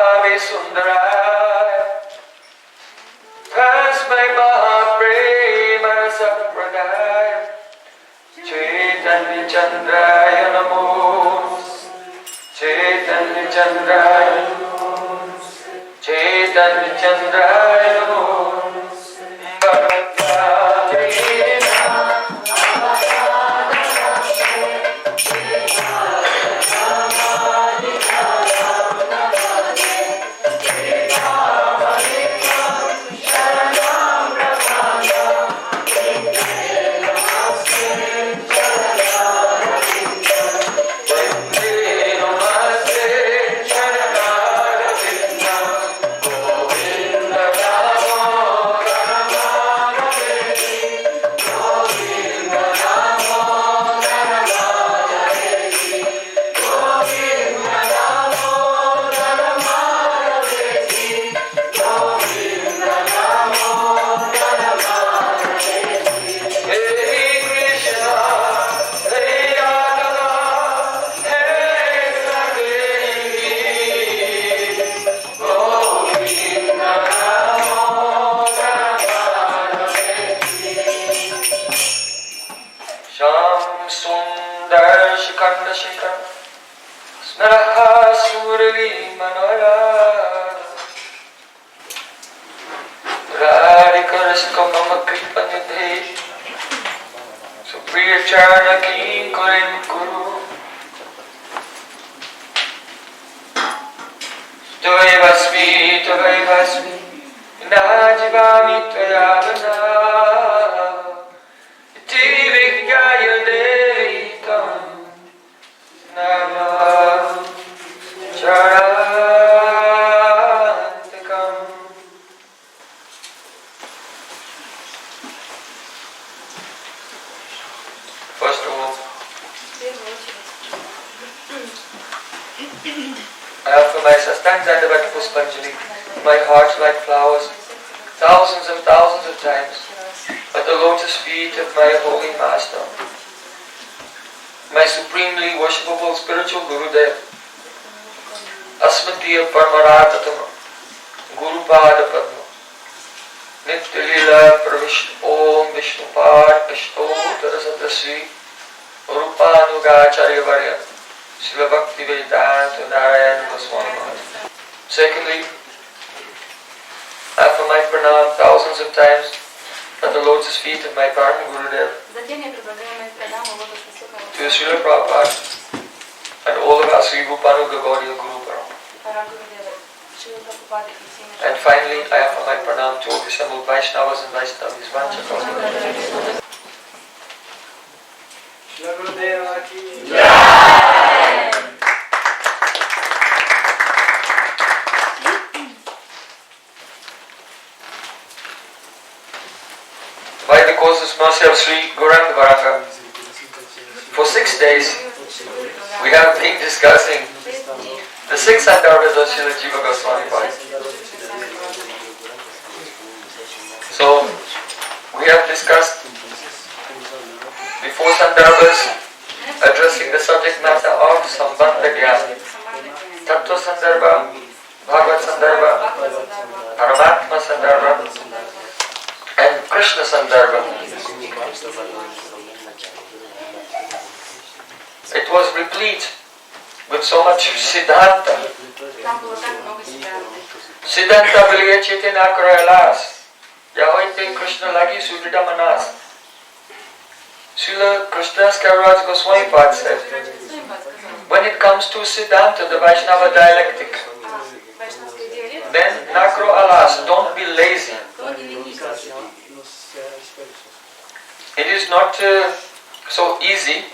Bhave Sundaraya Tasmai Mahaprema Sapradaya Chaitanya Chandraya Namo Chaitanya Chandraya Chaitanya Chandraya Namo My heart like flowers, thousands and thousands of times, at the lotus feet of my holy master, my supremely worshipable spiritual Gurudev, Asmatiya Paramaratatam, Guru Pada Padma, Nitya Lila Pravishta Om Vishnupad Vishto Tarasatasri, Rupanugacharya Varya, Srila Bhakti Vedanta Narayan Gosvami. Secondly, I offer my pranam thousands of times at the lotus feet of my Param Gurudev, to Srila Prabhupada and all of us Sri Rupanuga Gaudiya Guru Param. And finally, I offer my pranam to all the assembled Vaishnavas and Vaishnavis. By the causeless mercy of Sri Gauranga Varanga, for 6 days we have been discussing the 6 Sandarbhas of Srila Jiva Gosvami. So we have discussed the 4 Sandarbhas addressing the subject matter of Sambandha Gyan, Tattva Sandarbha, Bhagavad Sandarbha, Paramatma Sandarbha, and Krishna Sandarbha. It was replete with so much Siddhanta. Siddhanta viliye chetina karayalas, yahoite Krishna lagi sudrida manas. Srila Krishnadas Kaviraj Goswami Pad said, when it comes to Siddhanta, the Vaishnava dialectic, then nakro alas, don't be lazy. It is not so easy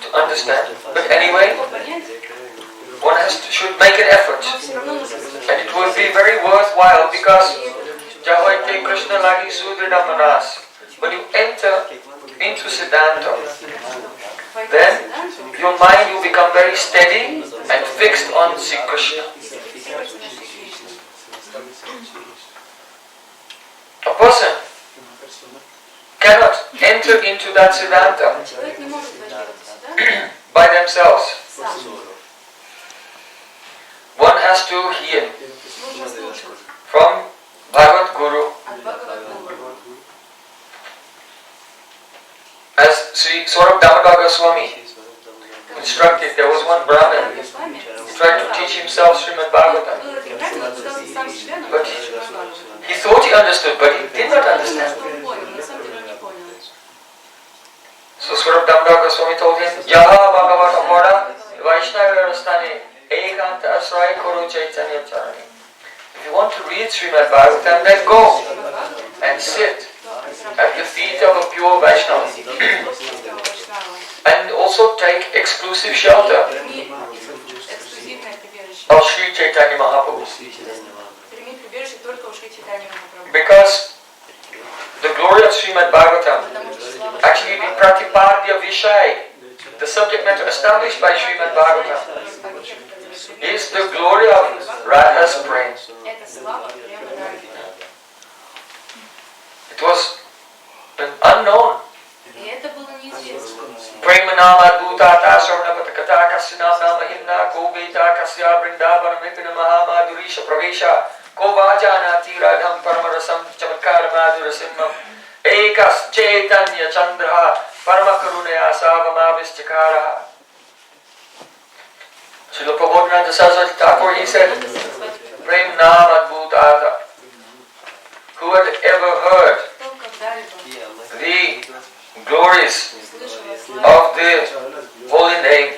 to understand, but anyway, one should make an effort, and it will be very worthwhile because Jahoite Krishna Lagi Sudrida Manas. When you enter into Siddhanta, then your mind will become very steady and fixed on Sri Krishna. A person cannot enter into that Siddhanta by themselves. One has has to hear from Bhagavad Guru. As Sri Srila Gosvami instructed, there was one Brahmin. He tried to teach himself Srimad Bhagavatam. But he thought he understood, but he did not understand. So Srila Goswami told him, Yaha Bhagavata Vada Vaishnava Rastani Ekanta Asrai Kuru Chaitanya Charani. If you want to read Srimad Bhagavatam, then go and sit at the feet of a pure Vaishnava. And also take exclusive shelter of Sri Chaitanya Mahaprabhu. Because the glory of Srimad Bhagavatam, actually the Pratipadya Vishay, the subject matter established by Srimad Bhagavatam, is the glory of Radha's Prem. It was unknown. Premanama Dutata Sarnapata Kasina Namahina Kobeta Kasya Brindavana Mipina Mahamadurisha Pravesha Kovajana Tiradham Paramarasam Chamatkara Madurasimam Ekas Chaitanya Chandra Paramakarunaya Savamavis Chakara. Srila Prabodhananda Saraswati Thakur, he said, Prem Nama Dutata. Who had ever heard the glories of the holy name?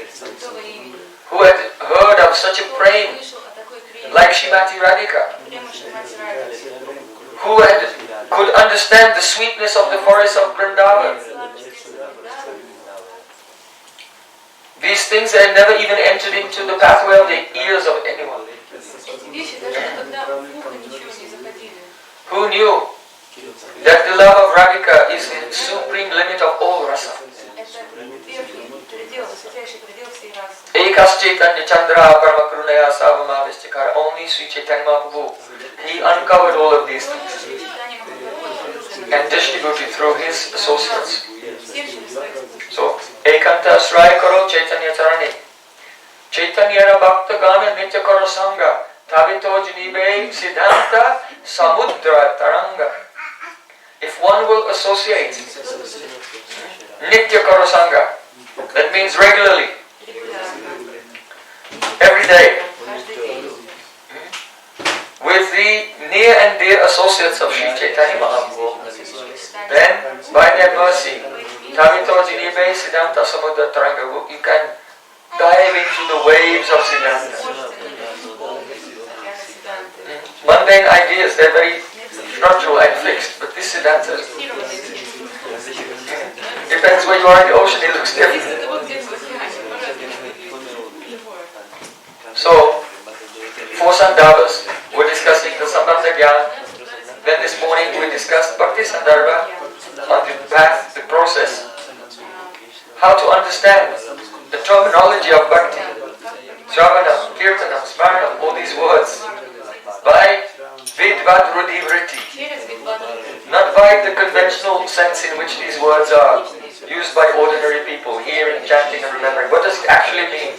Who had heard of such a prem like Srimati Radhika? Who could understand the sweetness of the forest of Vrindavan? These things had never even entered into the pathway of the ears of anyone. Who knew that the love of Radhika is the supreme limit of all rasa? Ekas Chaitanya Chandra Paramakarunaya Savamavistakara. Only Sri Chaitanya Mahaprabhu, he uncovered all of these things and distributed through his associates. So, Ekanta Asrai Karo Chaitanya Charani. Chaitanya Bhakta Gana Nitya Karo Sangha. Tavito Jinibe Siddhanta Samudra Taranga. If one will associate Nitya Karo Sangha, that means regularly, every day, with the near and dear associates of Sri Chaitanya Mahaprabhu, then by their mercy, Tavito Jinibe Siddhanta Samudra Taranga, you can dive into the waves of Siddhanta. Mundane ideas, they're very structural and fixed, but this Siddhanta depends where you are in the ocean, it looks different. So, 4 Sandarbhas, we're discussing the Sambandha Gyan. Then this morning we discussed Bhakti Sandarbha on the path, the process, how to understand the terminology of Bhakti, Shravanam, Kirtanam, Smaranam, all these words, by Vidvad Rudhi Vritti, not by the conventional sense in which these words are used by ordinary people, hearing, chanting and remembering. What does it actually mean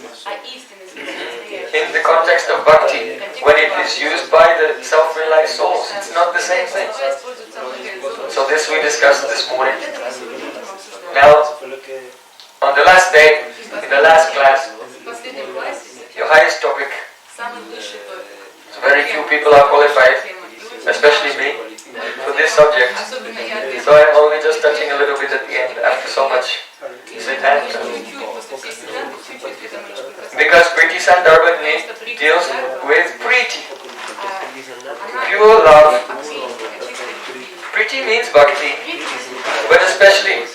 in the context of Bhakti, when it is used by the self-realized souls? It's not the same thing. So this we discussed this morning. Now, on the last day, in the last class, your highest topic, so very few people are qualified, especially me, for this subject. So I'm only just touching a little bit at the end after so much Siddhanta. Because Priti Sandarbha deals with Priti, pure love. Priti means Bhakti, but especially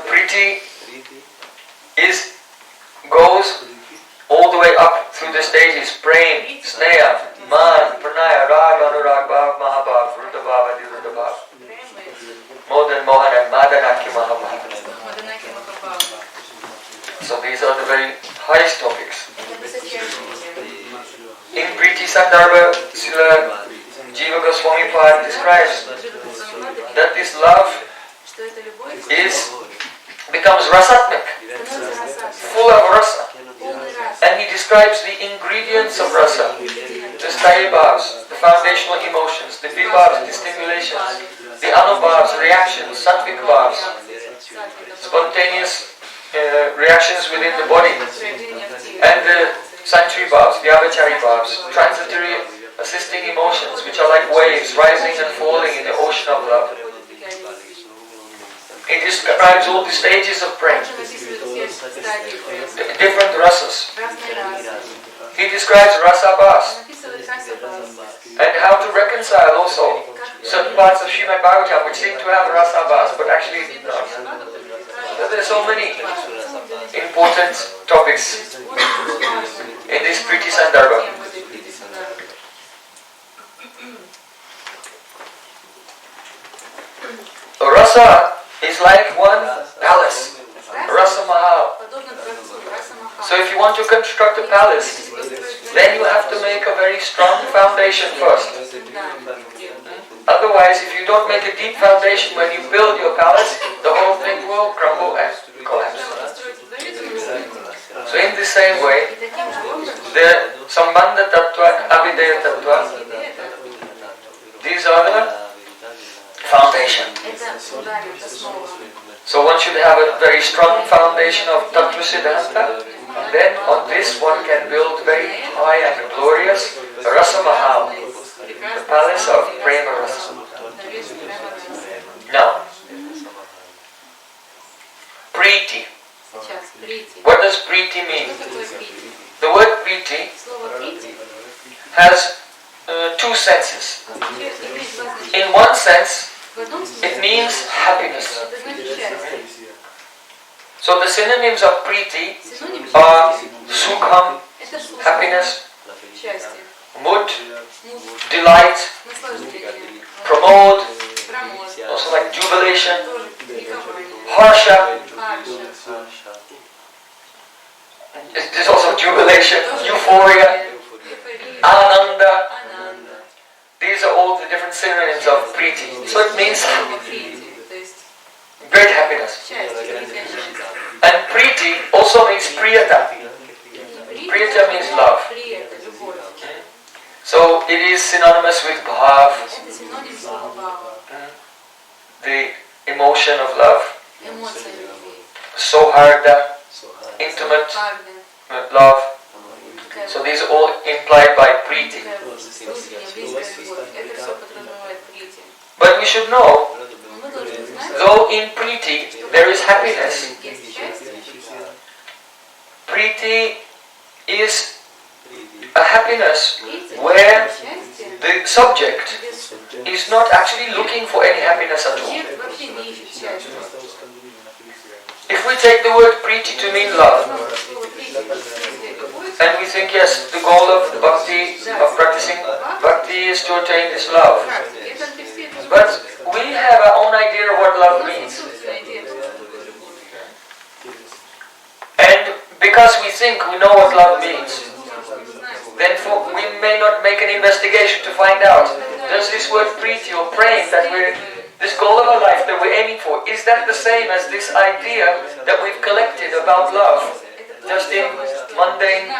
Priti goes all the way up through the stages: Prem, Sneha, Man, Pranaya, Rag, Anurag, Bhav, Mahabhav, Rudabhav, Adhirudabhav, Modan, Mohan and Madanaki Mahabhav. So these are the very highest topics. In Priti Sandarbha, Srila Jiva Gosvami Pad describes that this love becomes rasatmik. full of rasa. And he describes the ingredients of rasa, the sthayi bhavs, the foundational emotions, the vibhavs, the stimulations, the anubhavs, reactions, sattvic bhavs, spontaneous reactions within the body, and the sanctuary bhavs, the abhachari bhavs, transitory assisting emotions, which are like waves rising and falling in the ocean of love. It describes all the stages of Prem, different rasas. He describes rasa-bhas and how to reconcile also certain parts of Srimad Bhagavatam which seem to have rasa-bhas, but actually not. So there are so many important topics in this pretty Sandarbha. Rasa is like one palace, Rasa Mahal. So if you want to construct a palace, then you have to make a very strong foundation first. Otherwise, if you don't make a deep foundation when you build your palace, the whole thing will crumble and collapse. So in the same way, the Sambandha-tattva and Abheda-abheda-tattva, these are the foundation. So one should have a very strong foundation of Tattva Siddhanta. Then on this one can build very high and glorious Rasa Mahal, the palace of Prema Rasa. Now, Priti. What does Priti mean? The word Priti has two senses. In one sense, it means happiness. So the synonyms of Priti are Sukham, happiness, Mud, delight, Pramod, also like jubilation, Harsha, there's also jubilation, euphoria, Ananda. These are all the different synonyms of Priti. So it means great happiness. And Priti also means Priyata. Priyata means love. So it is synonymous with Bhav, the emotion of love. Soharda, intimate love. So these are all implied by Priti. But we should know, though in Priti there is happiness, Priti is a happiness where the subject is not actually looking for any happiness at all. If we take the word Priti to mean love, and we think, yes, the goal of bhakti, of practicing bhakti is to attain this love. But we have our own idea of what love means. And because we think we know what love means, then we may not make an investigation to find out, does this word Priti or Prem, this goal of our life that we're aiming for, is that the same as this idea that we've collected about love? Just in mundane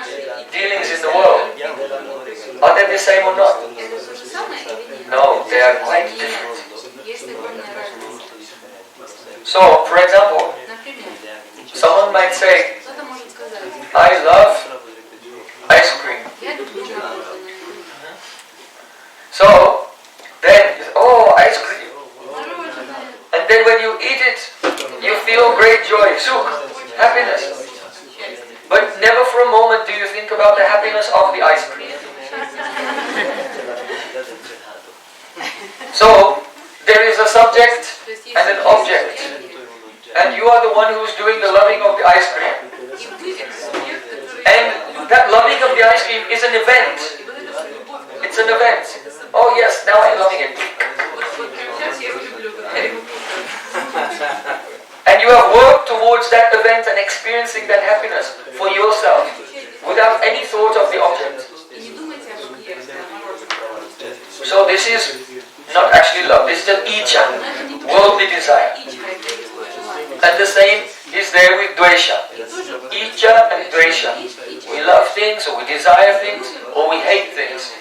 dealings in the world. Are they the same or not? No, they are quite different. So, for example, someone might say, I love ice cream. So, then, oh, ice cream. And then when you eat it, you feel great joy, sukh, happiness. But never for a moment do you think about the happiness of the ice cream. So, there is a subject and an object. And you are the one who is doing the loving of the ice cream. And that loving of the ice cream is an event. It's an event. Oh yes, now I'm loving it. And you have worked towards that event and experiencing that happiness for yourself without any thought of the object. So this is not actually love, this is just icha, worldly desire. And the same is there with dvesha. dvesha. We love things, or we desire things, or we hate things.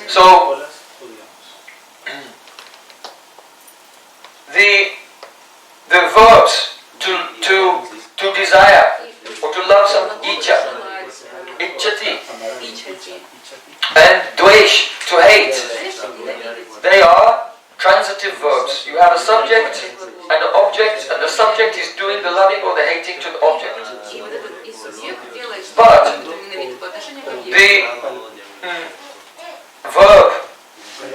So, the verbs to desire or to love some icha, ichati, and dvesh, to hate, they are transitive verbs. You have a subject and an object, and the subject is doing the loving or the hating to the object. But the verb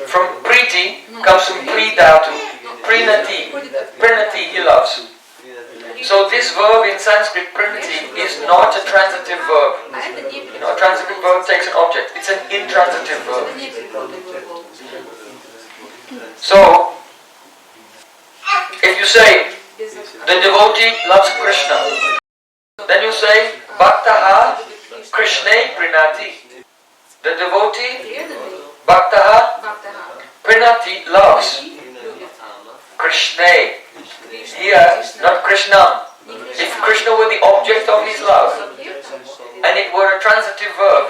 from priti comes from pridhatu, prinati, prinati, he loves. So this verb in Sanskrit, prinati, is not a transitive verb. You know, a transitive verb takes an object. It's an intransitive verb. So, if you say, the devotee loves Krishna, then you say, Bhaktaha Krishne Prinati. The devotee, Bhaktaha Prinati, loves Krishne. Here, not Krishna. If Krishna were the object of his love, and it were a transitive verb,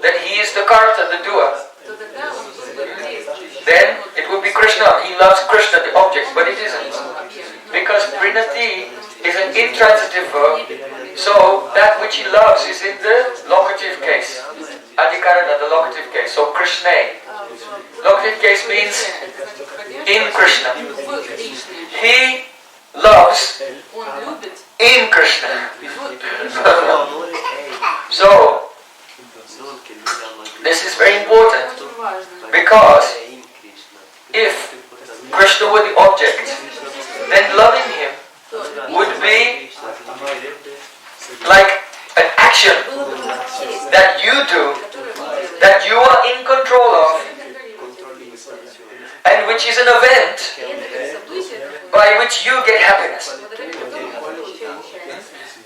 then he is the karta, the doer, then it would be Krishna. He loves Krishna, the object, but it isn't. Because Prinati is an intransitive verb, so that which he loves is in the locative case. Adhikarana, the locative case. So Krishna. Locative case means in Krishna. He loves in Krishna. So, this is very important, because if Krishna were the object, then loving him would be like an action that you do, that you are in control of, and which is an event by which you get happiness.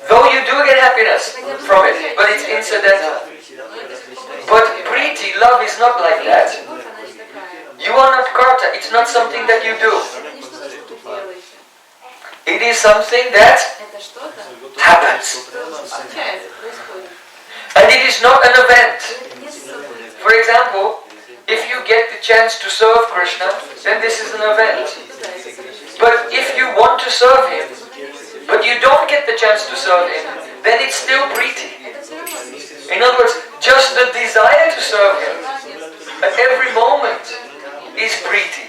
Though you do get happiness from it, but it's incidental. But priti, love, is not like that. You are not karta, it's not something that you do. It is something that happens. And it is not an event. For example, if you get the chance to serve Krishna, then this is an event. But if you want to serve him, but you don't get the chance to serve him, then it's still priti. In other words, just the desire to serve him at every moment is priti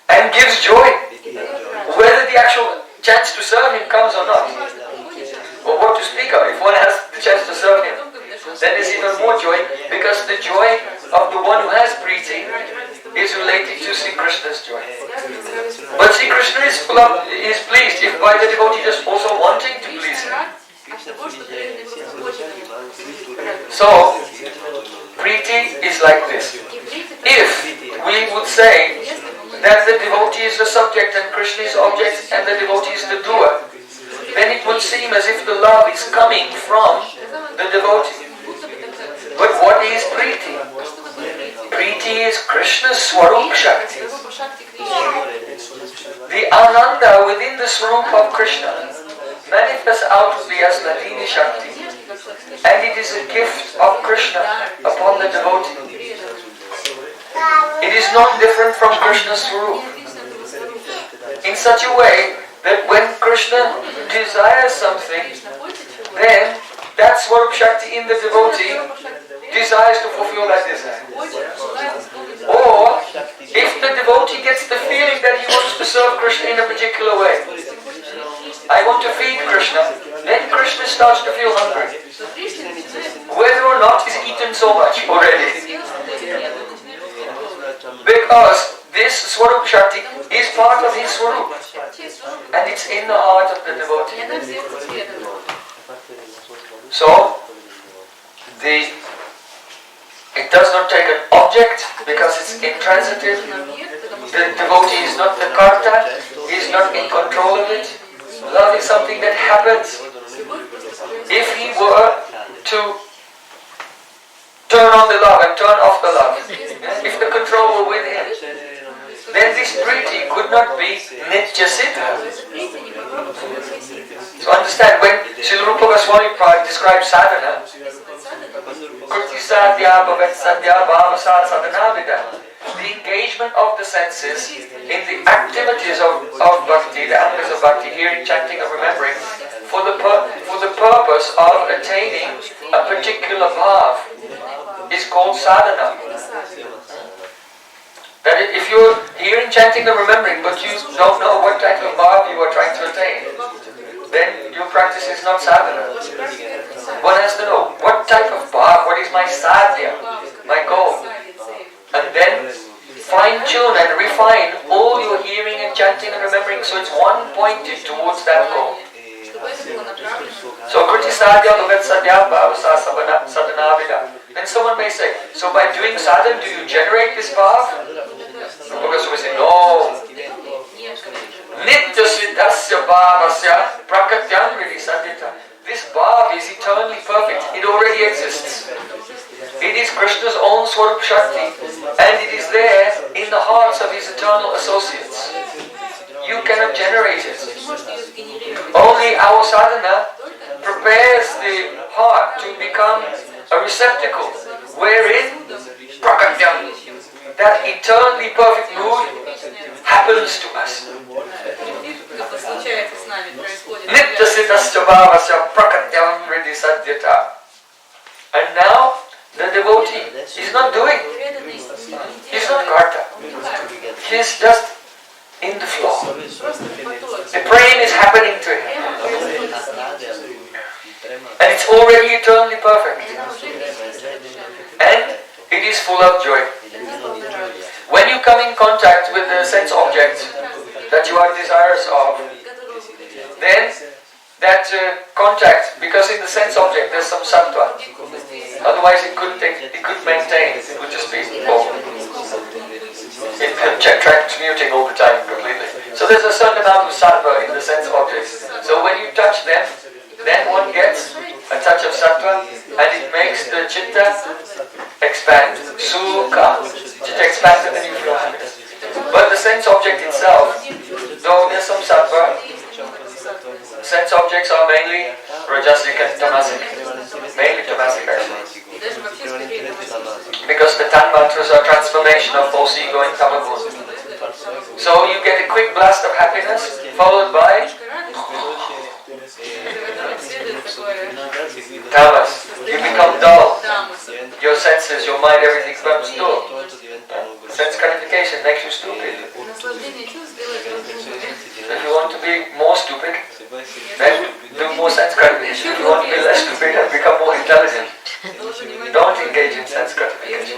and gives joy, whether the actual chance to serve him comes or not. Or what to speak of, if one has the chance to serve him, then there's even more joy, because the joy of the one who has priti is related to Sri Krishna's joy. But Sri Krishna is pleased if by the devotee just also wanting to please him. So, priti is like this. If we would say that the devotee is the subject and Krishna is object and the devotee is the doer, then it would seem as if the love is coming from the devotee. But what is priti? Priti is Krishna's Swarup Shakti. The Ananda within the Swarup of Krishna manifests outwardly as Latini Shakti, and it is a gift of Krishna upon the devotee. It is not different from Krishna's Swarup, in such a way that when Krishna desires something, then that Swarup Shakti in the devotee desires to fulfill that desire. Or, if the devotee gets the feeling that he wants to serve Krishna in a particular way, I want to feed Krishna, then Krishna starts to feel hungry, whether or not he's eaten so much already. Because this Swarup Shakti is part of his Swarup, and it's in the heart of the devotee. So, it does not take an object because it's intransitive. The devotee is not the karta, he is not in control of it. Love is something that happens. If he were to turn on the love and turn off the love, if the control were with him, then this priti could not be nitya siddha. So understand, when Srila Gosvami describes sadhana, kriti sadhya bhavat sadhya bhavasa sadhana vida, the engagement of the senses in the activities of bhakti, the activities of bhakti, hearing, chanting and remembering, for the purpose of attaining a particular bhav, is called sadhana. That if you're hearing, chanting and remembering, but you don't know what type of bhav you are trying to attain, then your practice is not sadhana. One has to know, what type of bhav, what is my sadhya, my goal? And then fine-tune and refine all your hearing and chanting and remembering, so it's one pointed towards that goal. So kriti sadhya bhavat sadhya bhavasa sadhana vida. Then someone may say, so by doing sadhana, do you generate this bhav? Because we say, no. Nitya siddhasya bhavasya prakatyam ridi sadhita. This bhav is eternally perfect. It already exists. It is Krishna's own Swarup Shakti, and it is there in the hearts of his eternal associates. You cannot generate it. Only our sadhana prepares the heart to become a receptacle wherein prakatyam, that eternally perfect mood, happens to us. Nitya siddhasya bhavasya prakatyam ridi sadhyata. And now the devotee is not doing. He's not karta. He's just in the flow. The praying is happening to him. And it's already eternally perfect. And it is full of joy. When you come in contact with the sense object that you are desirous of, then that contact, because in the sense object there's some sattva, otherwise it couldn't maintain, it would just be it transmuting all the time completely. So there's a certain amount of sattva in the sense objects. So when you touch them, then one gets a touch of sattva, and it makes the chitta expand. Sukha. Chitta expands and then you feel happiness. But the sense object itself, though there's some sattva, sense objects are mainly rajasic and tamasic. Mainly tamasic actually. Because the tanmatras are transformation of false ego in tamagun. So you get a quick blast of happiness, followed by tamas. You become dull. Your senses, your mind, everything becomes dull. Sense gratification makes you stupid. If you want to be more stupid, then do more sense gratification. If you want to be less stupid and become more intelligent, don't engage in sense gratification.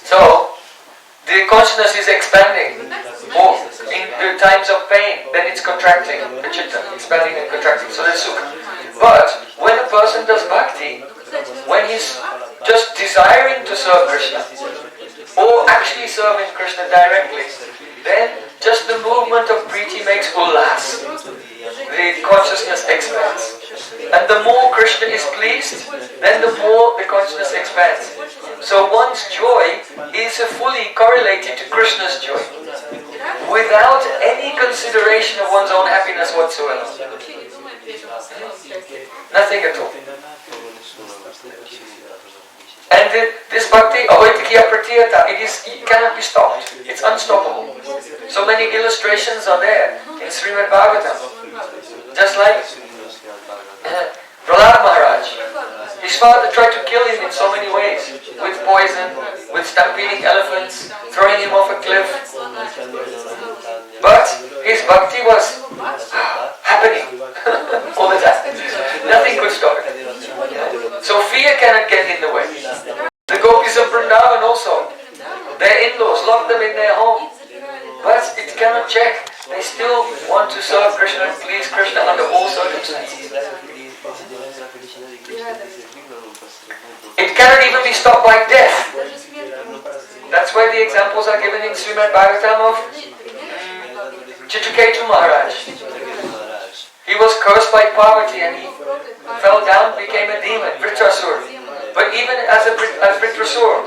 So, the consciousness is expanding. In the times of pain, then it's contracting, the chitta, expanding and contracting. So there's sukha. But when a person does bhakti, when he's just desiring to serve Krishna, or actually serving Krishna directly, then just the movement of priti makes ullas. The consciousness expands. And the more Krishna is pleased, then the more the consciousness expands. So one's joy is fully correlated to Krishna's joy, without any consideration of one's own happiness whatsoever. Nothing at all. And this bhakti, ahoitikiya pratiyata, it cannot be stopped. It's unstoppable. So many illustrations are there in Srimad Bhagavatam. Just like Prahlad Maharaj. His father tried to kill him in so many ways. With poison, with stampeding elephants, throwing him off a cliff. But his bhakti was happening all the time. Nothing could stop it. So fear cannot get in the way. The gopis of Vrindavan also, their in-laws locked them in their home. But it cannot check. They still want to serve Krishna and please Krishna under all circumstances. It cannot even be stopped by death. That's why the examples are given in Srimad Bhagavatam of Chitraketu Maharaj. He was cursed by Parvati and he fell down, became a demon, Vritrasur. But even as Vritrasur,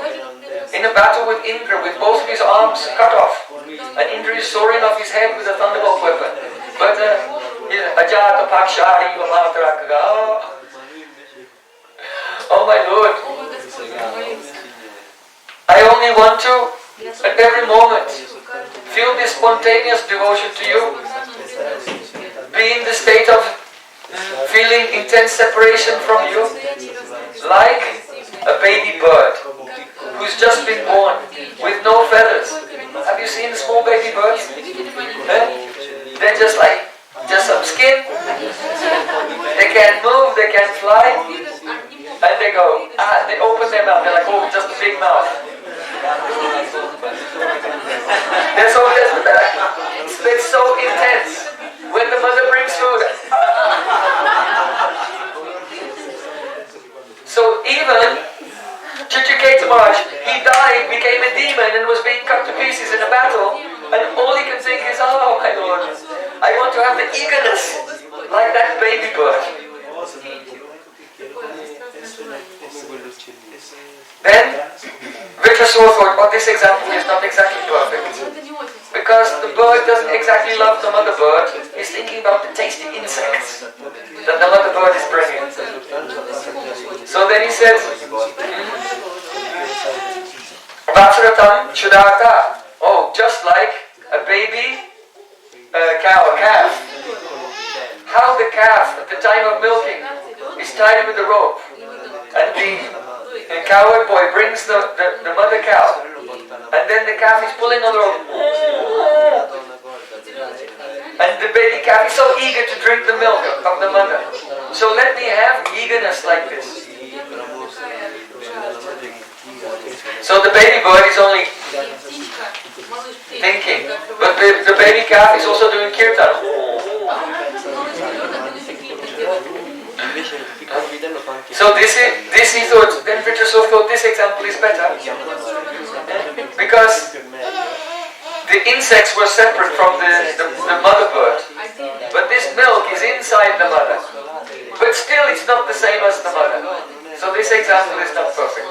in a battle with Indra with both of his arms cut off. And Indra is soaring off his head with a thunderbolt weapon. But Ajata Pakshari Vamatrakaga. Oh my Lord, I only want to, at every moment, feel this spontaneous devotion to you, be in the state of feeling intense separation from you, like a baby bird who's just been born with no feathers. Have you seen small baby birds? They're just some skin. They can't move, they can't fly, and they go, they open their mouth, they're like, oh, just a big mouth. It's so intense. When the mother brings food. So even Chichiketa Maharaj, he died, became a demon and was being cut to pieces in a battle, and all he can think is, oh my Lord, I want to have the eagerness like that baby bird. Then Vitrasur thought, oh, this example is not exactly perfect. Because the bird doesn't exactly love the mother bird, he's thinking about the tasty insects that the mother bird is bringing. So then he says, Vatsaratam Shudata. Oh, just like a baby cow, a calf. How the calf at the time of milking is tied with a rope, and the cowherd boy brings the mother cow, and then the calf is pulling on the rope, and the baby calf is so eager to drink the milk of the mother. So let me have eagerness like this. So the baby bird is only thinking, but the baby calf is also doing kirtan. So this he thought, then Vitrasur thought this example is better, because the insects were separate from the mother bird, but this milk is inside the mother, but still it's not the same as the mother. So this example is not perfect.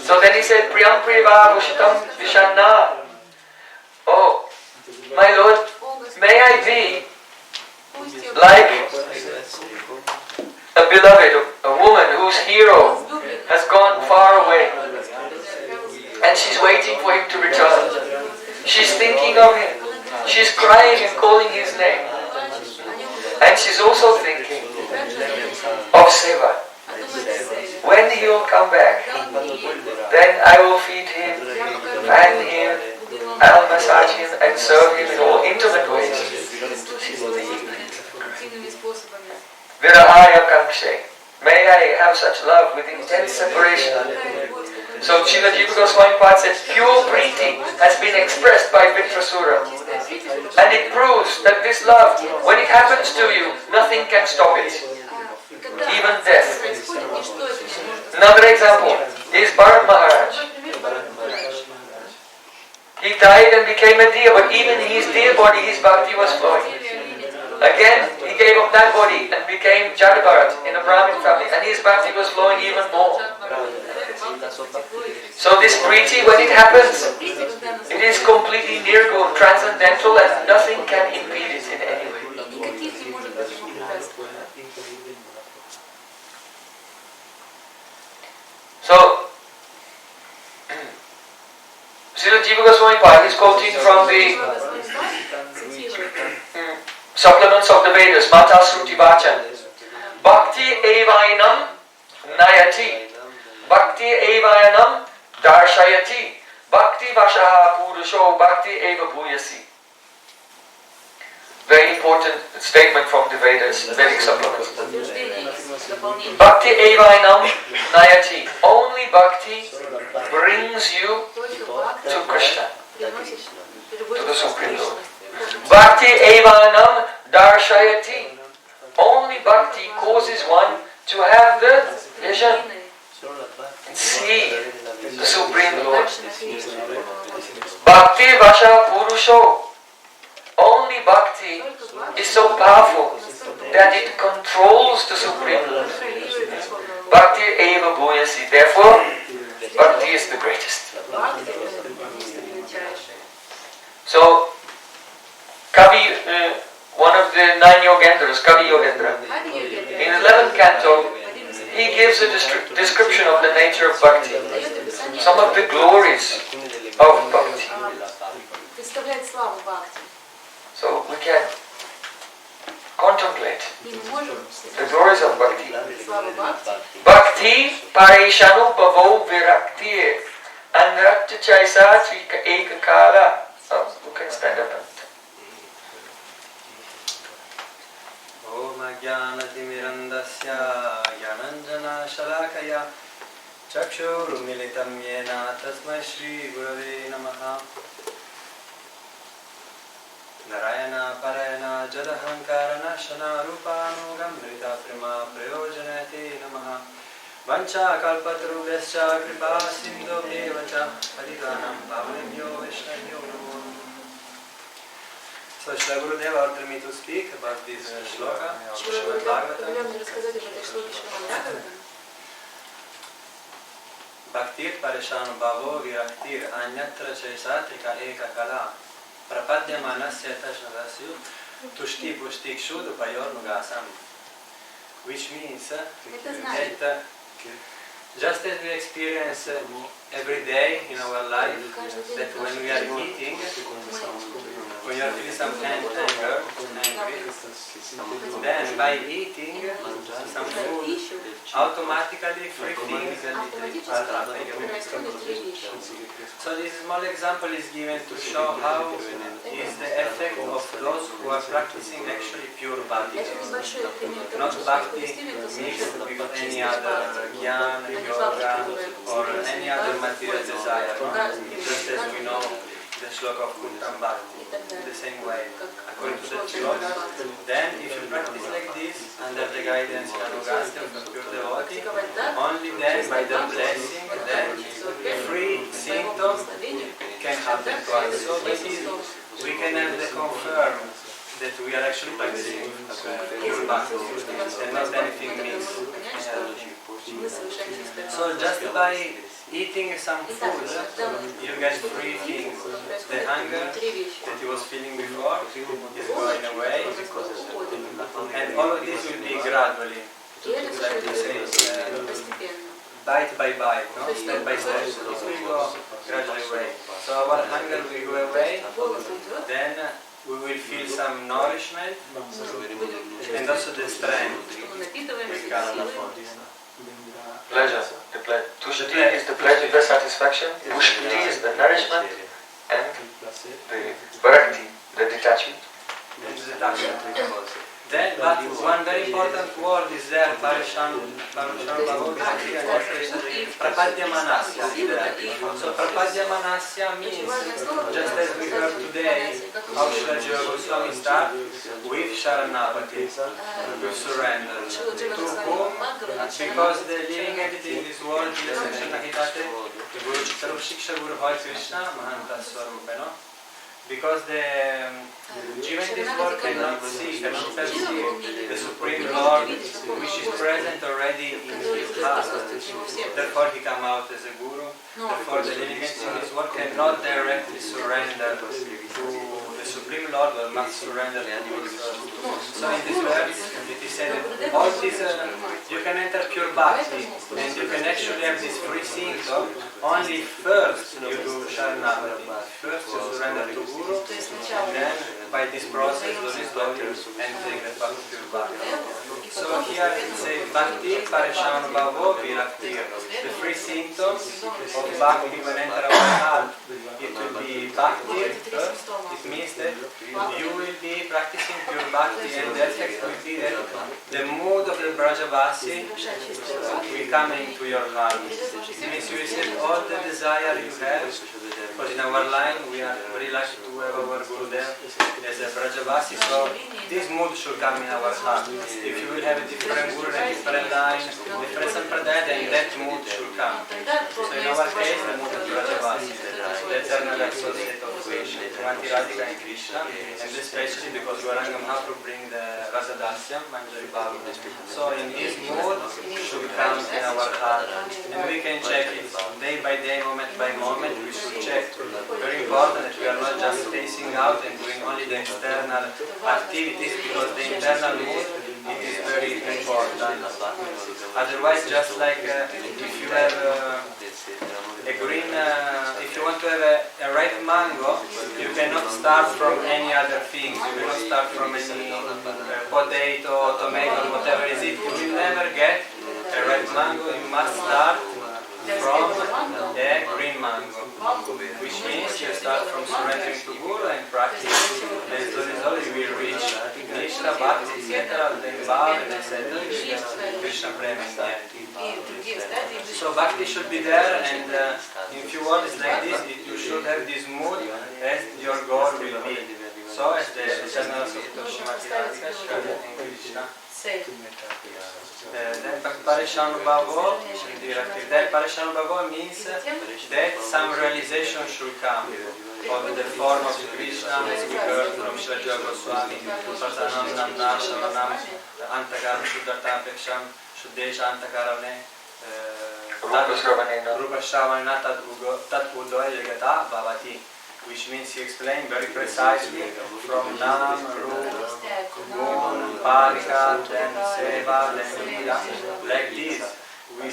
So then he said, Priyam Priva Vushitam Vishanna. Oh, my Lord, may I be like a beloved, a woman whose hero has gone far away, and she's waiting for him to return. She's thinking of him. She's crying and calling his name. And she's also thinking of Seva. When he will come back, then I will feed him, fan him, I'll massage him and serve him in all intimate ways. Virahaya Kankshe. May I have such love with intense separation. So Srila Jiva Gosvami says, pure preeti has been expressed by Vitrasura. And it proves that this love, when it happens to you, nothing can stop it. Even death. Another example is Bharat Maharaj. He died and became a deer, but even in his deer body, his bhakti was flowing. Again, he gave up that body and became Jadabharat in a Brahmin family, and his bhakti was flowing even more. So this preeti, when it happens, it is completely nirgun, transcendental, and nothing can impede it in any way. So, Srila Jiva Goswami is quoting from the supplements of the Vedas, Mata Sruti Vachan. Bhakti evainam nayati. Bhakti evainam darshayati. Bhakti vashaha purusho bhakti eva bhuyasi. Very important statement from the Vedas, Vedic supplements. Bhakti evainam nayati. Only bhakti brings you to Krishna, to the Supreme Lord. Bhakti evanam darshayati. Only bhakti causes one to have the vision and see the Supreme Lord. Bhakti vasha purusho. Only bhakti is so powerful that it controls the Supreme Lord. Bhakti eva bhuyasi. Therefore, bhakti is the greatest. Yogendras, Kavi Yogendra. In 11th canto, he gives a description of the nature of bhakti, some of the glories of bhakti. So we can contemplate the glories of bhakti. Bhakti pareshanu bhavo virakti anratya chaisa ekakala. You can stand up and Om Jnanatimirandasya Jnananjana Shalakaya Chakshurumilitam Yena Tasmai Shri Gurave Namaha Narayana Parayana Jadahankarana Shana Rupanugam Nrita Prema Prayojanate Namaha Vancha Kalpatarubhascha Kripa Sindhu Devacha Paditanam Pavanebhyo Vaishnavyo Namo. So Srila Gurudeva ordered me to speak about this shloka of Srimad Bhagavatam. Bhaktir pareshanu bhavo viraktir anyatra chaisatrika eka kala prapadya manasya tashnadasyu tushti pushti kshudu payornugasam. Which means that just as we experience every day in our life, that when we are eating, when you are feeling some anger, then by eating some food, automatically three things are happening. So this small example is given to show how is the effect of those who are practicing actually pure bhakti, not bhakti mixed with any other jnana, yoga, or any other material desire, just as we know the shloka of Kuntam Bhakti, the same way, according to the shloka. Then, if you practice like this, under the guidance of Anugasya, of pure devotee, only then, by the blessing, then free symptoms can happen to us. So this is, we can have the confirm that we are actually practicing pure bhakti, and not anything mixed. So just by eating some food, you get three things. The hunger that you was feeling before is going away, and all of this will be gradually, like to say, bite by bite, no? Step by step. It will go gradually away. So our hunger will go away, then we will feel some nourishment, and also the strength will come. pleasure. Tushti is the pleasure, the satisfaction. Pushti is the nourishment, and the bhakti, the detachment. Then, but one very important word is there, Prapadya Manasya. So Prapadya Manasya means, just as we heard today, how Srila Jiva Gosvami start with Sharanapati, with surrender. To whom? Because the living entity in this world, the section Nahitate, Guru Chittarup Shiksha Guru Hoy Krishna, Mahanta Swarupeno. Because the Jiva in this world cannot see, cannot perceive the Supreme Lord which is present already in his heart. Therefore he comes out as a Guru. Therefore the living entity in this world cannot directly surrender to the Supreme Lord, but must surrender to Guru. So in this verse it is said that all these, you can enter pure bhakti and you can actually have this free symptom only first you do Sharanapati. First you surrender to Guru, and then by this process slowly and take the path of pure bhakti. So here it says Bhakti Pareshanu Bhavo Virakti. The three symptoms of bhakti when enter our heart, it will be bhakti first. It means that you will be practicing pure bhakti, and the effect will be that the mood of the Brajavasi will come into your heart. It means you will set all the desire you have, because in our line we are very lucky to have our Gurudev as a Brajavasi, so this mood should come in our heart. If you will have a different Guru, a different line, different Sampradaya, then that mood should come. So in our case, the mood of Brajavasi, the eternal associate of Krishna, Srimati Radhika and Krishna, and especially because Gauranga Mahaprabhu bring the Rasadasya, Manjari Bhagavad. So in this mood should come in our heart, and we can check it day by day, moment by moment, we should check. Very important that we are not just spacing out and doing only the external activities, because the internal mood it is very important. Otherwise, just like if you have a green, if you want to have a red mango, you cannot start from any other things. You cannot start from any potato, tomato, whatever it is. You will never get a red mango. You must start from a green mango, which means you start from surrendering to Guru and practice. And slowly you will reach Nishra, Bhakti, etc., then Bhav, and etc., Krishna Prem in the end. So Bhakti should be there, and in few words like this, you should have this mood as your goal will be. So as the Chaitanya Srimati Radhika in Krishna. Then Parishanubhavo means that some realization should come of the form of Krishna, as we heard from Srila Jiva Gosvami, Prasanam Namna Shavanam Antagaram Shuddhartam Peksham Shuddesha Antakaravane Rupa Shravana Tat Udoya Yagata Bhavati, which means he explained very precisely from Nam, Rupa, Gun, Parika, then Seva, then Lila, like this. We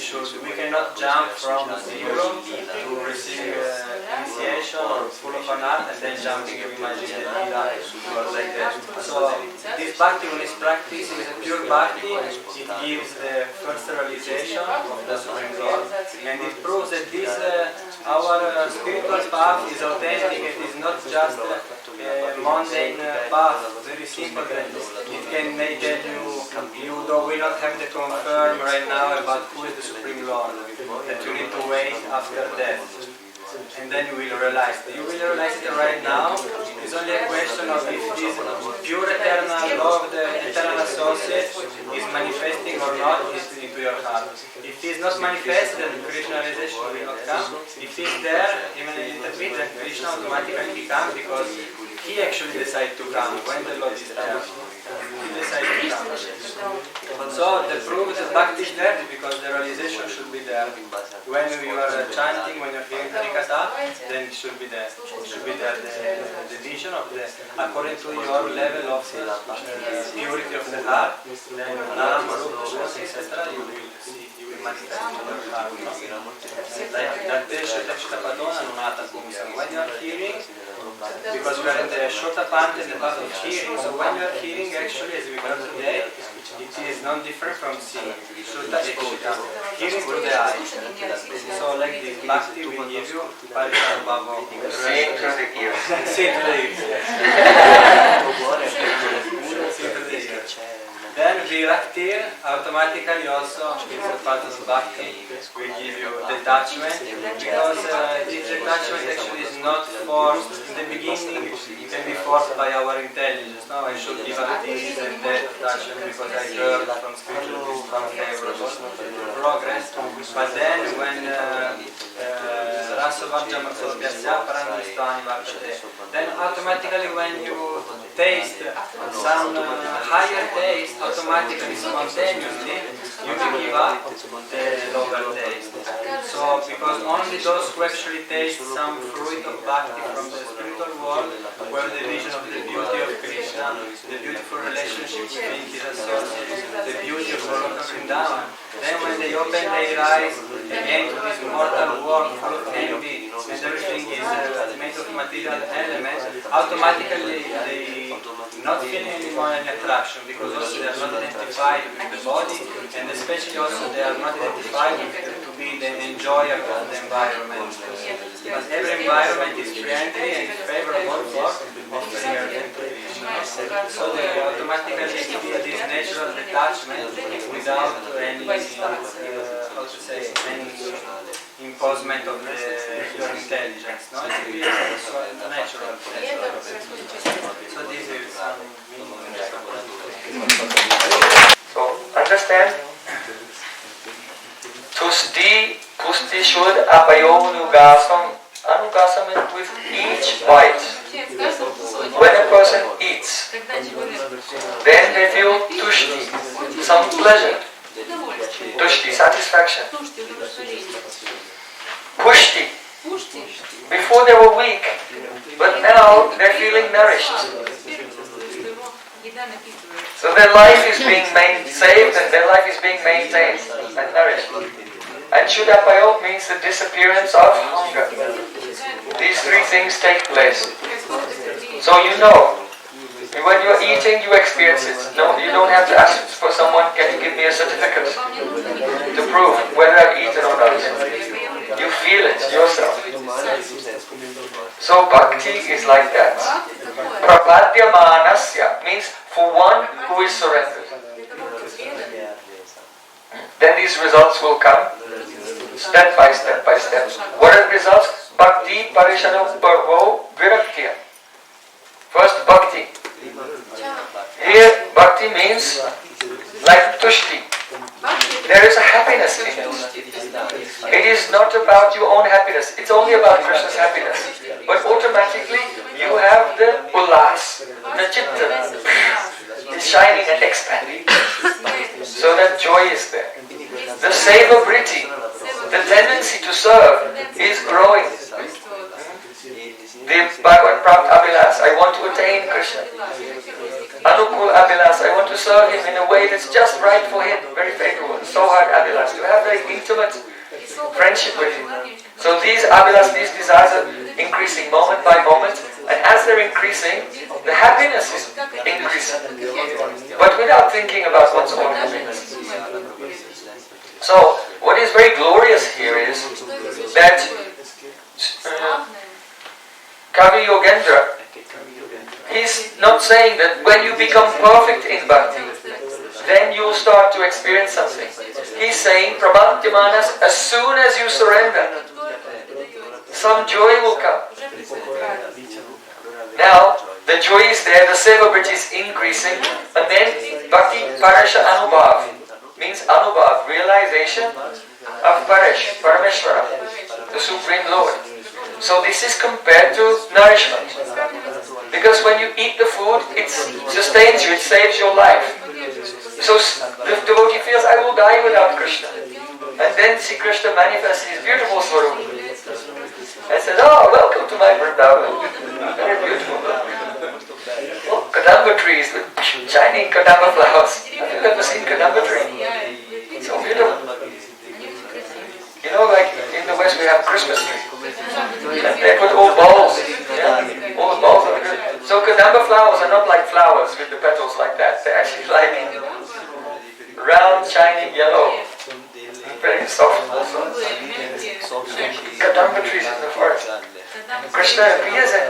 cannot jump from zero to receive initiation or full of an art and then jumping and imagining the Lila or like that. So this bhakti, when it's practiced, is a pure bhakti. It gives the first realization of the Supreme Lord, and it proves that this our spiritual path is authentic. It is not just a mundane path, very simple. It can make that you will not have to confirm right now about who is the Supreme Lord, that you need to wait after death. And then you will realize it. You will realize it right now. It's only a question of if this pure eternal love, the eternal associate, is manifesting or not into your heart. If it is not manifest, then Krishna realization will not come. If it is there, even a little bit, then Krishna automatically comes, because he actually decides to come when the Lord is there. He decides to come. So the proof that bhakti is there because the realization should be there. When you are chanting, when you are hearing Harikatha, then it should be there. It should be there the vision of the, according to your level of purity of the heart, then Nam, Rupa, etc. you will see, you will manifest in your heart. Like that when you are hearing, because we are in the shorter part and the part of hearing, so when you are hearing, actually, as we heard today, it is non-different from seeing. Hearing through the eye. So like this, bhakti will give you Parishanubhava. Seeing through the ears. Seeing through the ears. Seeing through the ears. Then Virakti automatically also is a part of bhakti. We give you detachment, because this detachment actually is not forced. In the beginning it can be forced by our intelligence. No, I should give up this and that detachment because I heard from spiritual is unfavorable progress. But then when then automatically when you taste some higher taste, automatically, spontaneously, you will give up the lower taste. So, because only those who actually taste some fruit of bhakti from the spiritual world, where the vision of the beauty of Krishna, the beautiful relationship between his associates, the beauty of Goloka Vrindavan, then when they open their eyes again to this mortal world full of envy, and everything is made of material elements, automatically they not feeling anymore any attraction, because also they are not identified with the body, and especially also they are not identified with to be the enjoyer of the environment. But every environment is friendly and favorable for offering everything to Krishna. So they automatically feel this natural detachment without any, how to say, any imposement of your intelligence. No? It's a natural process. So this is So understand, tusti, pusti shud apayonugasam. Anugasam is with each bite. When a person eats, then they feel tushti, some pleasure. Tushti, satisfaction. pushti. Before they were weak, but now they're feeling nourished. So their life is being saved and their life is being maintained and nourished. And Shuddhapayot means the disappearance of hunger. These three things take place. So you know, when you're eating, you experience it. No, you don't have to ask for someone, can you give me a certificate to prove whether I've eaten or not. You feel it yourself. So bhakti is like that. Prapadyamanasya means for one who is surrendered. Then these results will come step by step by step. What are the results? Bhakti parishano parvo viraktiya. First bhakti. Here bhakti means like tushti. There is a happiness in it. It is not about your own happiness. It's only about Krishna's happiness. But automatically you have the ullas, the chitta, is shining and expanding. So that joy is there. The seva vritti, the tendency to serve, is growing. The Bhagavan Prapt Abhilas, I want to attain Krishna. Anukul Abhilas, I want to serve him in a way that's just right for him, very favorable. So hard Abhilas, to have very intimate friendship with him. So these Abhilas, these desires are increasing moment by moment, and as they're increasing, the happiness is increasing. But without thinking about one's own happiness. So, what is very glorious here is that Kavi Yogendra, he's not saying that when you become perfect in bhakti, then you'll start to experience something. He's saying, Prabhaktimanas, as soon as you surrender, some joy will come. Now, the joy is there, the seva vritti is increasing, and then bhakti parasha anubhav means anubhav, realization of Parameshvara, the Supreme Lord. So this is compared to nourishment. Because when you eat the food, it sustains you, it saves your life. So the devotee feels, I will die without Krishna. And then Sri Krishna manifests his beautiful swarup and says, oh, welcome to my Vrindavan. Very beautiful. Oh, kadamba trees with shining kadamba flowers. Have you ever seen kadamba tree? It's so beautiful. You know, like in the West we have Christmas tree. And they put all balls. Yeah? All the balls are good. So kadamba flowers are not like flowers with the petals like that. They're actually like round, shining yellow. Very soft also. Kadamba trees in the forest. Krishna appears and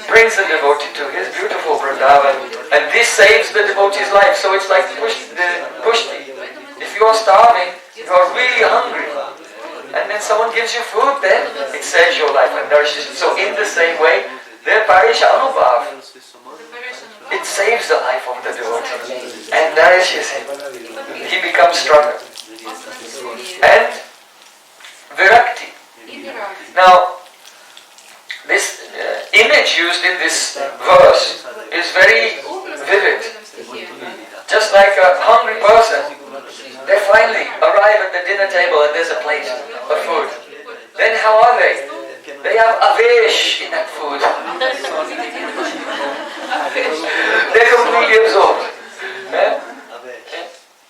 brings the devotee to his beautiful Vrindavan. And this saves the devotee's life. So it's like pushti. If you are starving, you are really hungry, and then someone gives you food, then it saves your life and nourishes you. So in the same way, the parisha anubhav, it saves the life of the devotee and nourishes him. He becomes stronger. And virakti. Now, this image used in this verse is very vivid. Just like a hungry person, they finally arrive at the dinner table and there's a plate of food. Then how are they? They have avesh in that food. They're completely absorbed.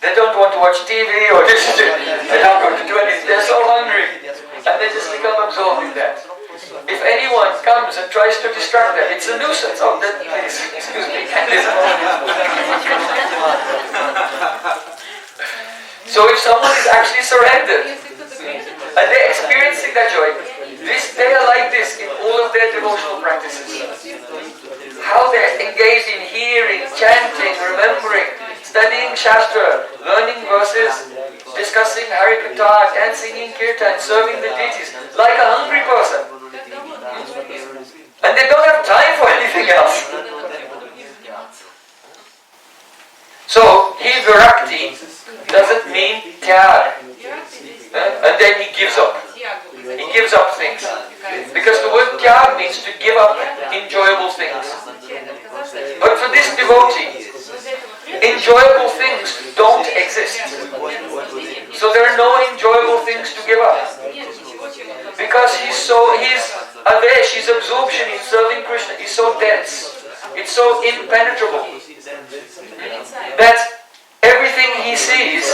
They don't want to watch TV or this. They don't want to do anything. They're so hungry. And they just become absorbed in that. If anyone comes and tries to distract them, it's a nuisance. Oh, please, excuse me. So if someone is actually surrendered and they're experiencing that joy, they are like this in all of their devotional practices. How they're engaged in hearing, chanting, remembering, studying Shastra, learning verses, discussing Harikatha, dancing in Kirtan, serving the deities, like a hungry person. And they don't have time for anything else. So, virakti doesn't mean tyag. And then he gives up. He gives up things. Because the word tyag means to give up enjoyable things. But for this devotee, enjoyable things don't exist. So there are no enjoyable things to give up. Because his avesh, his absorption in serving Krishna is so dense, it's so impenetrable, that everything he sees,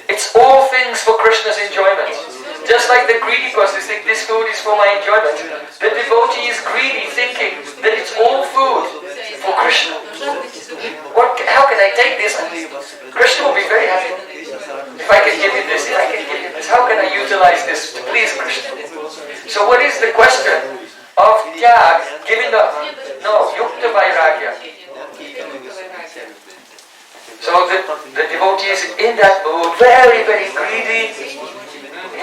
it's all things for Krishna's enjoyment. Just like the greedy person is thinking, this food is for my enjoyment. The devotee is greedy, thinking that it's all food for Krishna. How can I take this? Krishna will be very happy. If I can give him this, how can I utilize this to please Krishna? So what is the question of tyag, giving up? No, yukta vairagya. So the devotee is in that mood, very, very greedy.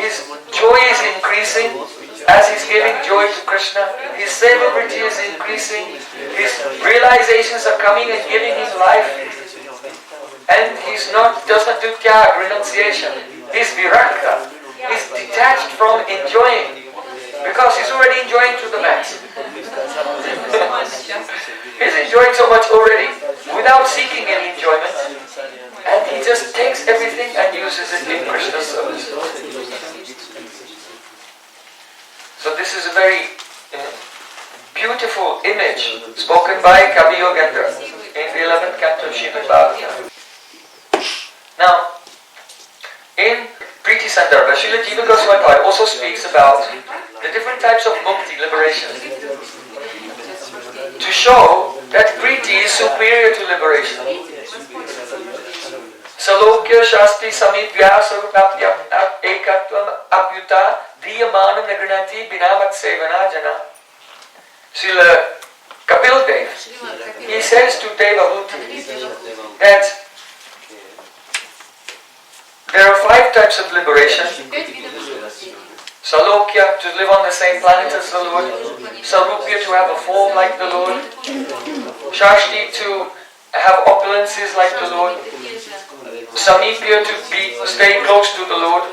His joy is increasing as he's giving joy to Krishna. His celebrity is increasing. His realizations are coming and giving him life. And does not do tyag, renunciation. He's virakta. He's detached from enjoying. Because he's already enjoying to the max. He's enjoying so much already without seeking any enjoyment. And he just takes everything and uses it in Krishna's service. So this is a very beautiful image spoken by Kavi Yogendra in the 11th canto of Srimad Bhagavatam. Now, in Priti Sandarbhas, Srila Jiva Gosvami also speaks about the different types of mukti, liberation, to show that Priti is superior to liberation. Salokya Shasti Samipya Sarvapya Ekatvam Apyuta Diyamanam Nagranati Binamat Sevana Jana. Srila Kapil Dev, he says to Devahuti that there are 5 types of liberation. Salokya, to live on the same planet as the Lord. Sarupya, to have a form like the Lord. Shashti, to have opulences like the Lord. Samipya, to stay close to the Lord.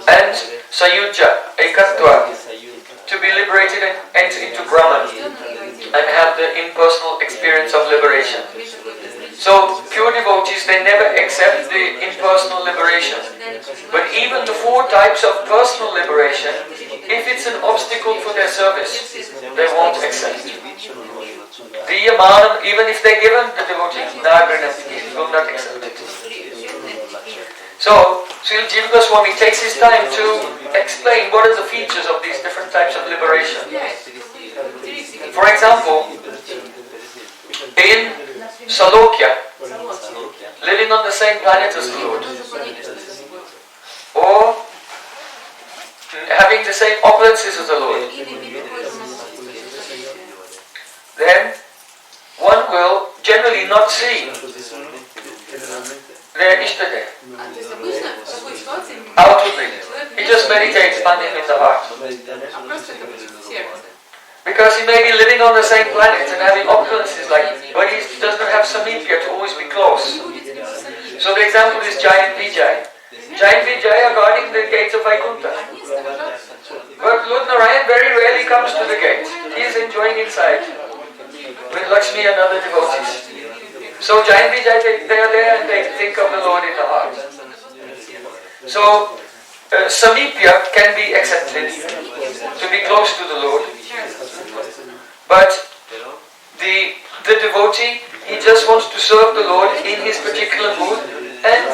And Sayuja, Ekatva, to be liberated and enter into Brahman and have the impersonal experience of liberation. So, pure devotees, they never accept the impersonal liberation. But even the 4 types of personal liberation, if it's an obstacle for their service, they won't accept. Diyamanam, even if they give them the devotee, he will not accept it. So, Srila Jiva Goswami takes his time to explain what are the features of these different types of liberation. For example, in Salokya, living on the same planet as the Lord, or having the same opulences as the Lord, then one will generally not see their Ishtadev outwardly. He just meditates on him in the heart. Because he may be living on the same planet and having opulences but he does not have samipya to always be close. So the example is Jai and Vijay. Jai and Vijay are guarding the gates of Vaikuntha. But Lord Narayan very rarely comes to the gate. He is enjoying inside with Lakshmi and other devotees. So Jai and Vijay, they are there and they think of the Lord in the heart. So samipya can be accepted to be close to the Lord. But the devotee, he just wants to serve the Lord in his particular mood, and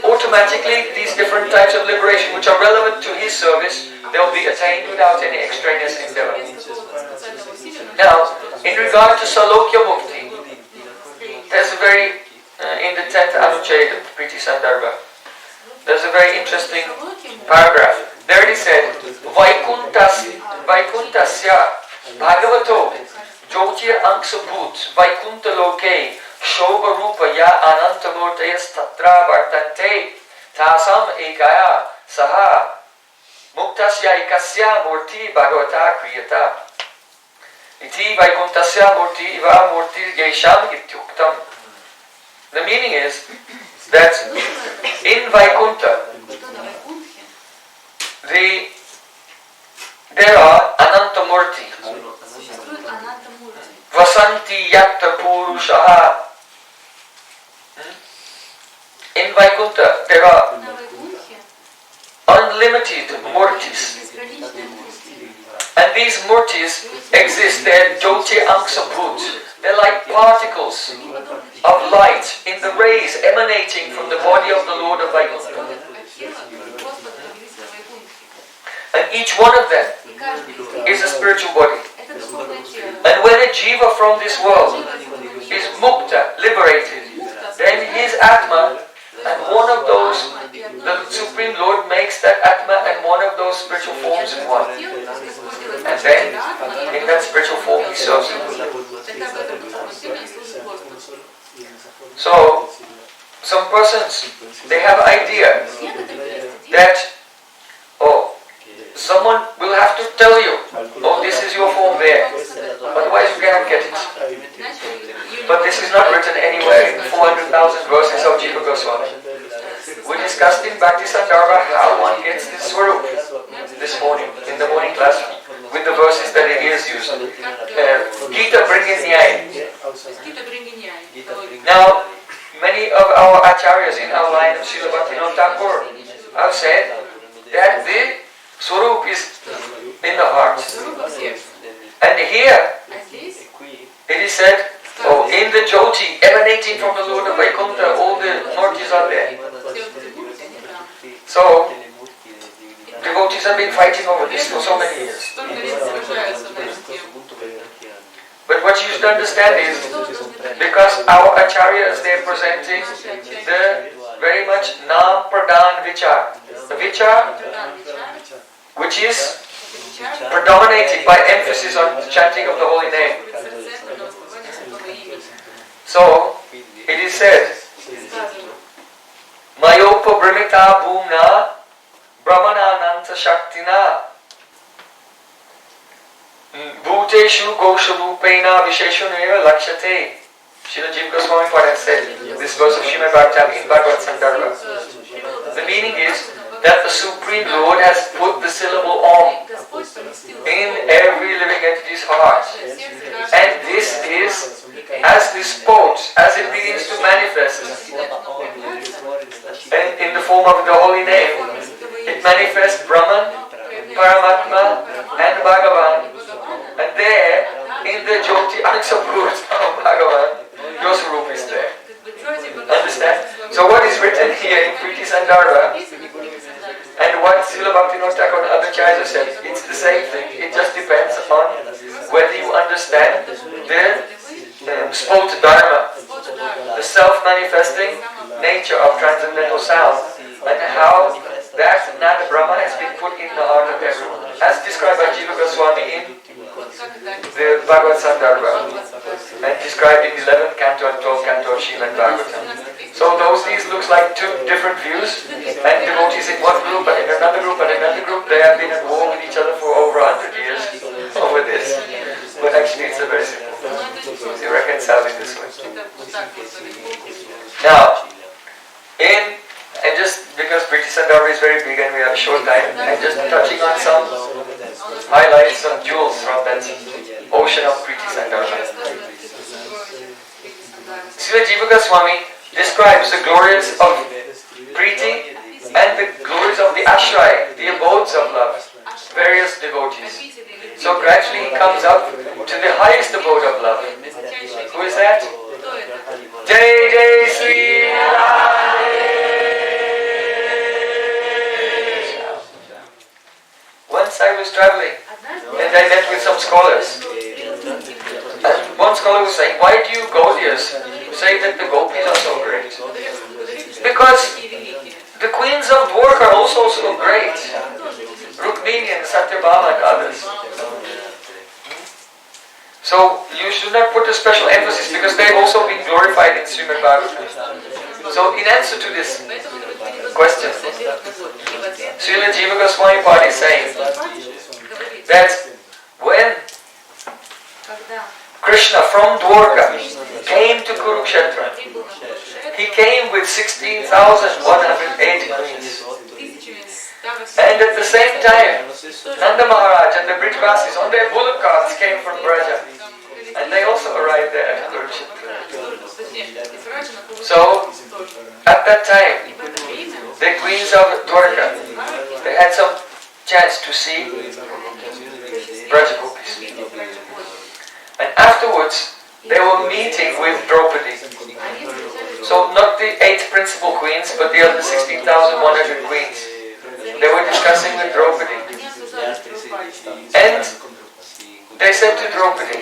automatically these different types of liberation which are relevant to his service, they'll be attained without any extraneous endeavor. Now, in regard to Salokya Mukti, there's a very, in the 10th Anucheda, Priti Sandarbha, there's a very interesting paragraph. There it is said, Vaikuntasya Bhagavato Jyotir Angsabhut Vaikunta Loke Shobha Rupa Ya Anantamurtayas Tatra Vartante Tasam Ekaya Saha Muktasya Ekasya Murti Bhagavata Kriyata Iti Vaikuntasya Murti Iva Murti Gesham Ityuktam. The meaning is that in Vaikunta there are Anantamurti, Vasanti Yatta Purushaha. In Vaikunta there are unlimited murtis. And these murtis exist, they're jyoti angsa bhut. They're like particles of light in the rays emanating from the body of the Lord of Vaikuntha. And each one of them is a spiritual body. And when a jiva from this world is mukta, liberated, then his atma and one of those, the Supreme Lord makes that atma and one of those spiritual forms in one. And then, in that spiritual form, he serves him. So, some persons, they have idea that, someone will have to tell you, this is your form there. Otherwise you cannot get it. But this is not written anywhere in 400,000 verses of Jiva Gosvami. We discussed in Bhakti Sandarbhas how one gets this swarup this morning, in the morning class, with the verses that it is used. Gita bringing Nyaya. Now, many of our acharyas in our line of Srila Bhaktivinoda Thakur have said that the Swarup is in the heart. And here, it is said, in the Jyoti emanating from the Lord of Vaikuntha, all the murtis are there. So, devotees have been fighting over this for so many years. But what you should understand is, because our acharyas, they are presenting the very much Nam Pradhan Vichar. The Vichar, which is predominated by emphasis on the chanting of the holy name. So, it is said, Mayopa Brahmita Bhumna Brahmana Nanta Shaktina Bhuteshu Gosharupena Visheshuneva Lakshate. Srila Jiva Goswami Padan said this verse of Srimad Bhagavatam in Bhagavad Sandarbhas. The meaning is that the Supreme Lord has put the syllable Om in every living entity's heart. And this is, as this spoke, as it begins to manifest, and in the form of the holy name, it manifests Brahman, Paramatma, and Bhagavan. And there, in the Jyoti Ansabhut of Bhagavan, your Swarup is there. Understand? So what is written here in Priti Sandarbha, and what Srila Bhaktivinoda Thakur and other acharyas said, it's the same thing. It just depends on whether you understand the spot dharma, the self-manifesting nature of transcendental sound, and how that Nada Brahma has been put in the heart of everyone, as described by Jiva Goswami in the Bhagavad Sandarbha, and described in 11th canto and 12th canto of Srimad Bhagavatam. So these looks like two different views, and devotees in one group and in another group and in another group, they have been at war with each other for over 100 years over this. But actually it's a very simple thing. They reconcile in this way. Now, and just because Priti Sandarbha is very big and we have a short time, I'm just touching on some highlights, some jewels from that ocean of Priti Sandarbha. Srila Jiva Goswami describes the glories of Priti and the glories of the ashray, the abodes of love, various devotees. So gradually he comes up to the highest abode of love. Who is that? Jai Jai Sri Radhe. Once I was traveling and I met with some scholars. And one scholar was saying, why do you go there? Say that the gopis are so great. Because the queens of Dwarka are also so great. Rukmini and Satyabhama and others. So you should not put a special emphasis because they've also been glorified in Srimad Bhagavatam. So in answer to this question, Srila Jiva Goswami Pad is saying that when Krishna from Dwarka came to Kurukshetra, he came with 16,108 queens. And at the same time, Nanda Maharaj and the Brijvasis on their bullock carts came from Braja. And they also arrived there at Kurukshetra. So, at that time, the queens of Dwarka, they had some chance to see Braja Gopis. And afterwards, they were meeting with Draupadi. So not the 8 principal queens, but the other 16,100 queens. They were discussing with Draupadi. And they said to Draupadi,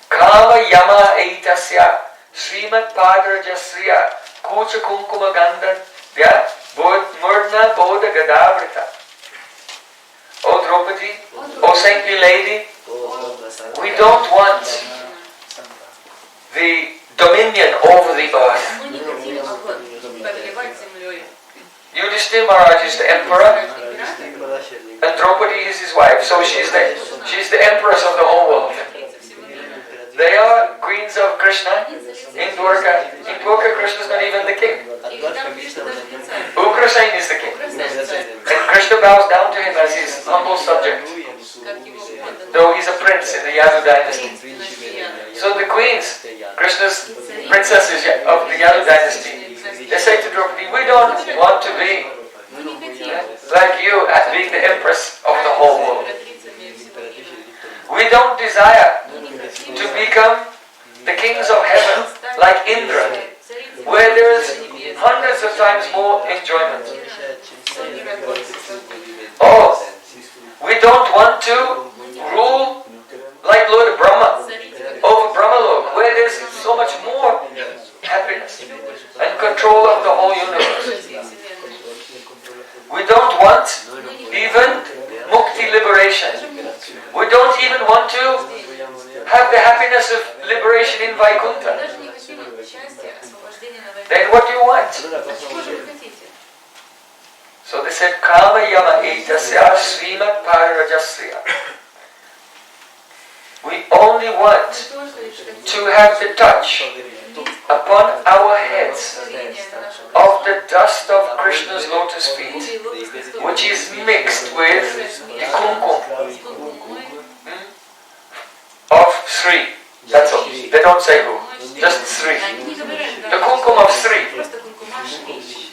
Kama yama eitasya Srimat Padarajasriya Kucha Kunkuma Gandhya Murdna Bodha Gadavrita. O Draupadi, O saintly lady, we don't want the dominion over the earth. Yudhishthira Maharaj is the emperor, and Draupadi is his wife, so she's the empress of the whole world. They are queens of Krishna in Dwarka. In Dwarka, Krishna is not even the king. Ugrasen is the king. And Krishna bows down to him as his humble subject, though he's a prince in the Yadu dynasty. So the queens, Krishna's princesses of the Yadu dynasty, they say to Draupadi, we don't want to be like you as being the empress of the whole world. We don't desire to become the kings of heaven like Indra, where there is hundreds of times more enjoyment. Oh, we don't want to rule like Lord Brahma over Brahmalok, where there's so much more happiness and control of the whole universe. We don't want even mukti liberation. We don't even want to have the happiness of liberation in Vaikuntha. Then what do you want? So they said, Kama yama etasya srimat parajasriya. We only want to have the touch upon our heads of the dust of Krishna's lotus feet, which is mixed with the kumkum of Sri. That's all. They don't say who. Just Sri. The kumkum of Sri.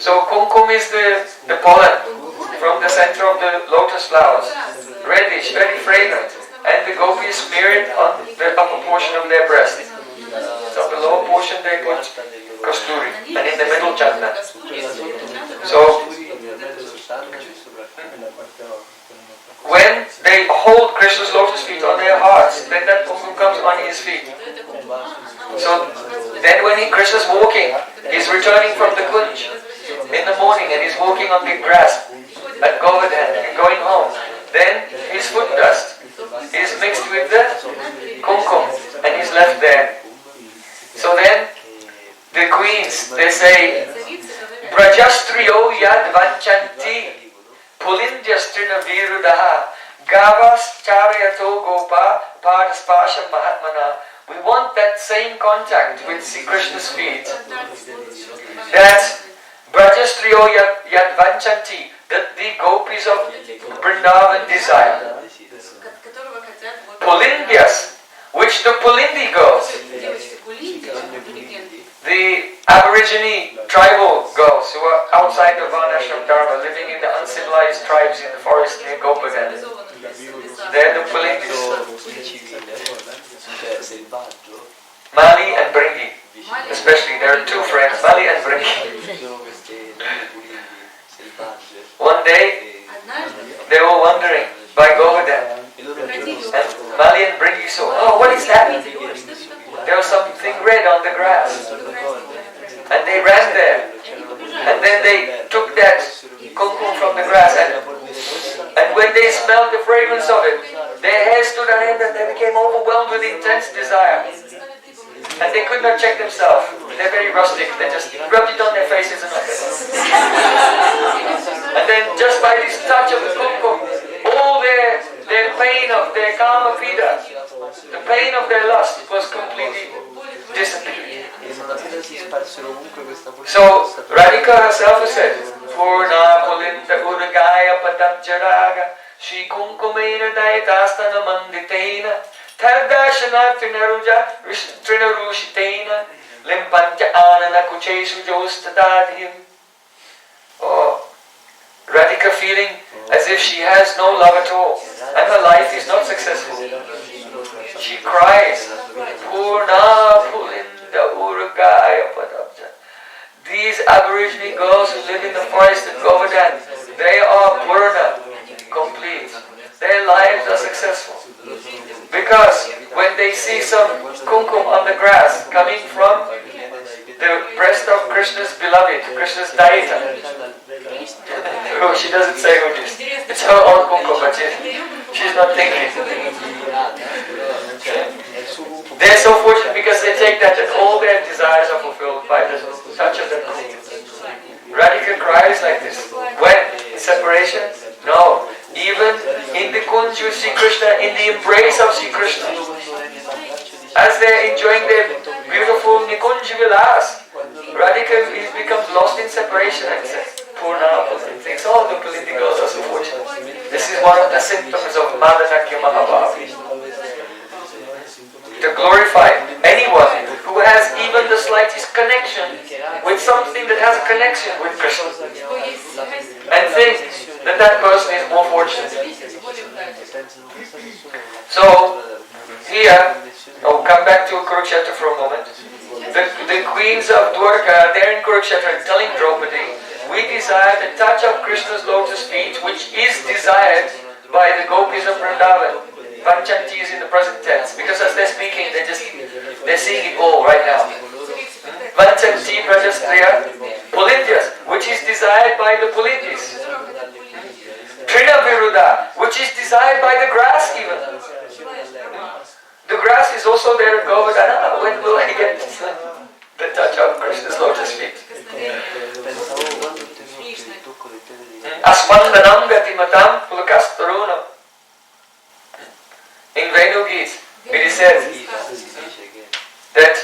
So kumkum is the pollen from the center of the lotus flowers. Reddish, very fragrant. And the gopis smear it on the upper portion of their breast. So the lower portion they put kasturi, and in the middle chanda. So when they hold Krishna's lotus feet on their hearts, then that kumkum comes on his feet. So then when Krishna's walking, he's returning from the Kunj in the morning and he's walking on the grass at Govardhan and going home. Then his foot dust is mixed with the kumkum and he's left there. So then the queens, they say, Brajastriyo yad vanchanti Pulindyastrina virudaha Gavas charyato gopa Padaspasha mahatmana. We want that same contact with Sri Krishna's feet. That Brajastriyo yad vanchanti, that the gopis of Vrindavan desire. Pulindyas, which the Pulindi girls, the Aborigine tribal girls who are outside the Varnashram Dharma, living in the uncivilized tribes in the forest near Govardhan. They're the Pulindis. Mali and Bringi, especially. There are 2 friends, Mali and Bringi. One day, they were wandering by Govardhan. And Mali and Bringi saw, oh, what is that? There was something red on the grass. And they ran there. And then they took that kumkum from the grass. And when they smelled the fragrance of it, their hair stood on end and they became overwhelmed with intense desire. And they could not check themselves. They're very rustic. They just rubbed it on their faces and like this. And then just by this touch of the kumkum, all their pain of their kama pida, the pain of their lust was completely disappeared. So Radhika herself has said, Purna Pulinda Udagaya Padabjaraga Shri Kunkumena Daitastana Manditena Tardashana Trinarushitena Limpanja Anana Kuchesu Jostadadhim. Oh, Radhika feeling as if she has no love at all and her life is not successful. She cries, Purna Pulinda Urugaya Padabja. These Aborigine girls who live in the forest at Govardhan, they are Purna, complete. Their lives are successful. Because when they see some kumkum on the grass coming from the breast of Krishna's beloved, Krishna's Daita. Oh, she doesn't say who it is. It's her own kumkum, but she's not thinking. They're so fortunate because they take that and all their desires are fulfilled by the touch of the kumkum. Radhika cries like this. When? In separation? No. Even in the kunj with Sri Krishna, in the embrace of Sri Krishna. As they're enjoying their beautiful Nikunj Vilas, Radhika becomes lost in separation and says, Purna, and thinks, oh, the Pulindi girls are so fortunate. This is one of the symptoms of Madanakya Mahabhava. To glorify anyone who has even the slightest connection with something that has a connection with Krishna. And think that that person is more fortunate. So, here, come back to Kurukshetra for a moment. The queens of Dwarka, they're in Kurukshetra telling Draupadi, we desire the touch of Krishna's lotus feet, which is desired by the gopis of Vrindavan. Vanchanti is in the present tense, because as they're speaking, they're seeing it all right now. Vanchanti, Prajastriya, Pulindyas, which is desired by the Pulindis. Trina Viruddha, which is desired by the grass even. The grass is also there at Govardhana. When will I get the touch of Krishna's lotus feet? Asmandanam gatimatam pulakastarunam. In Venu Geet, it is said that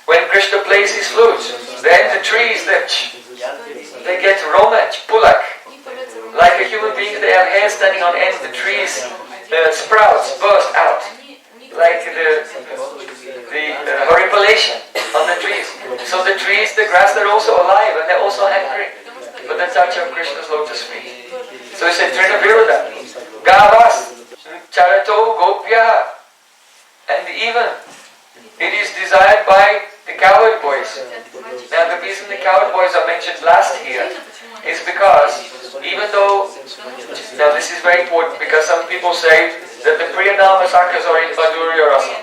when Krishna plays his flute, then the trees, they get romance, pulak. Like a human being, they have hair standing on end, the trees sprouts, burst out. Like the horripilation on the trees. So the trees, the grass, they're also alive and they're also hankering for the touch of Krishna's lotus feet. So he said, Trina Viruddha, Gavas, Charato Gopya, and even it is desired by the cowherd boys. Now the reason the cowherd boys are mentioned last here is because even though, now this is very important because some people say that the Priyanama Sakhas are in Madhurya Rasa.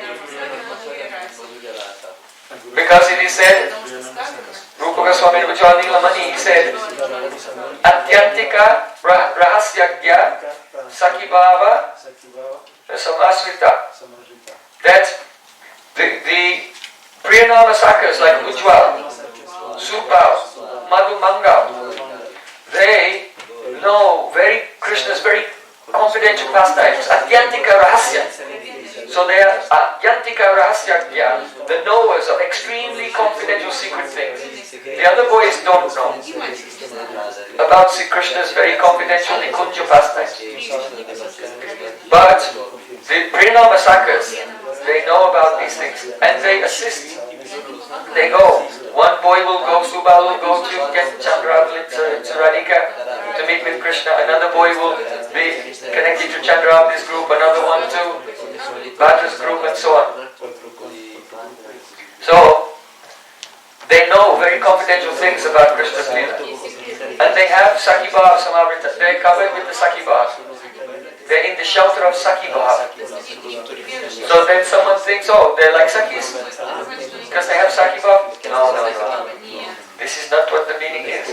Because it is said, Rupa Gosvami Lamani, he said, Atyantika Rahasyagya Sakibhava Samasrita. That the Priyanama Sakhas like Ujjwal, Subhav, Madhu Mangal, they know Krishna's very confidential pastimes. Atyantika Rahasya. So they are Atyantika Rahasya, the knowers of extremely confidential secret things. The other boys don't know about Sri Krishna's very confidential Nikunja pastimes. But the Priyanama Sakhas, they know about these things and they assist. They go. One boy will go, Subal will go to get Chandra to Radhika to meet with Krishna. Another boy will be connected to Chandra's group, another one to Bhadra's group and so on. So, they know very confidential things about Krishna's Leela. And they have Sakibhav Samavrita. They're covered with the Sakibhav. They're in the shelter of Sakibhav. So then someone thinks, oh, they're like Sakis? Because they have Sakibhav? No. This is not what the meaning is.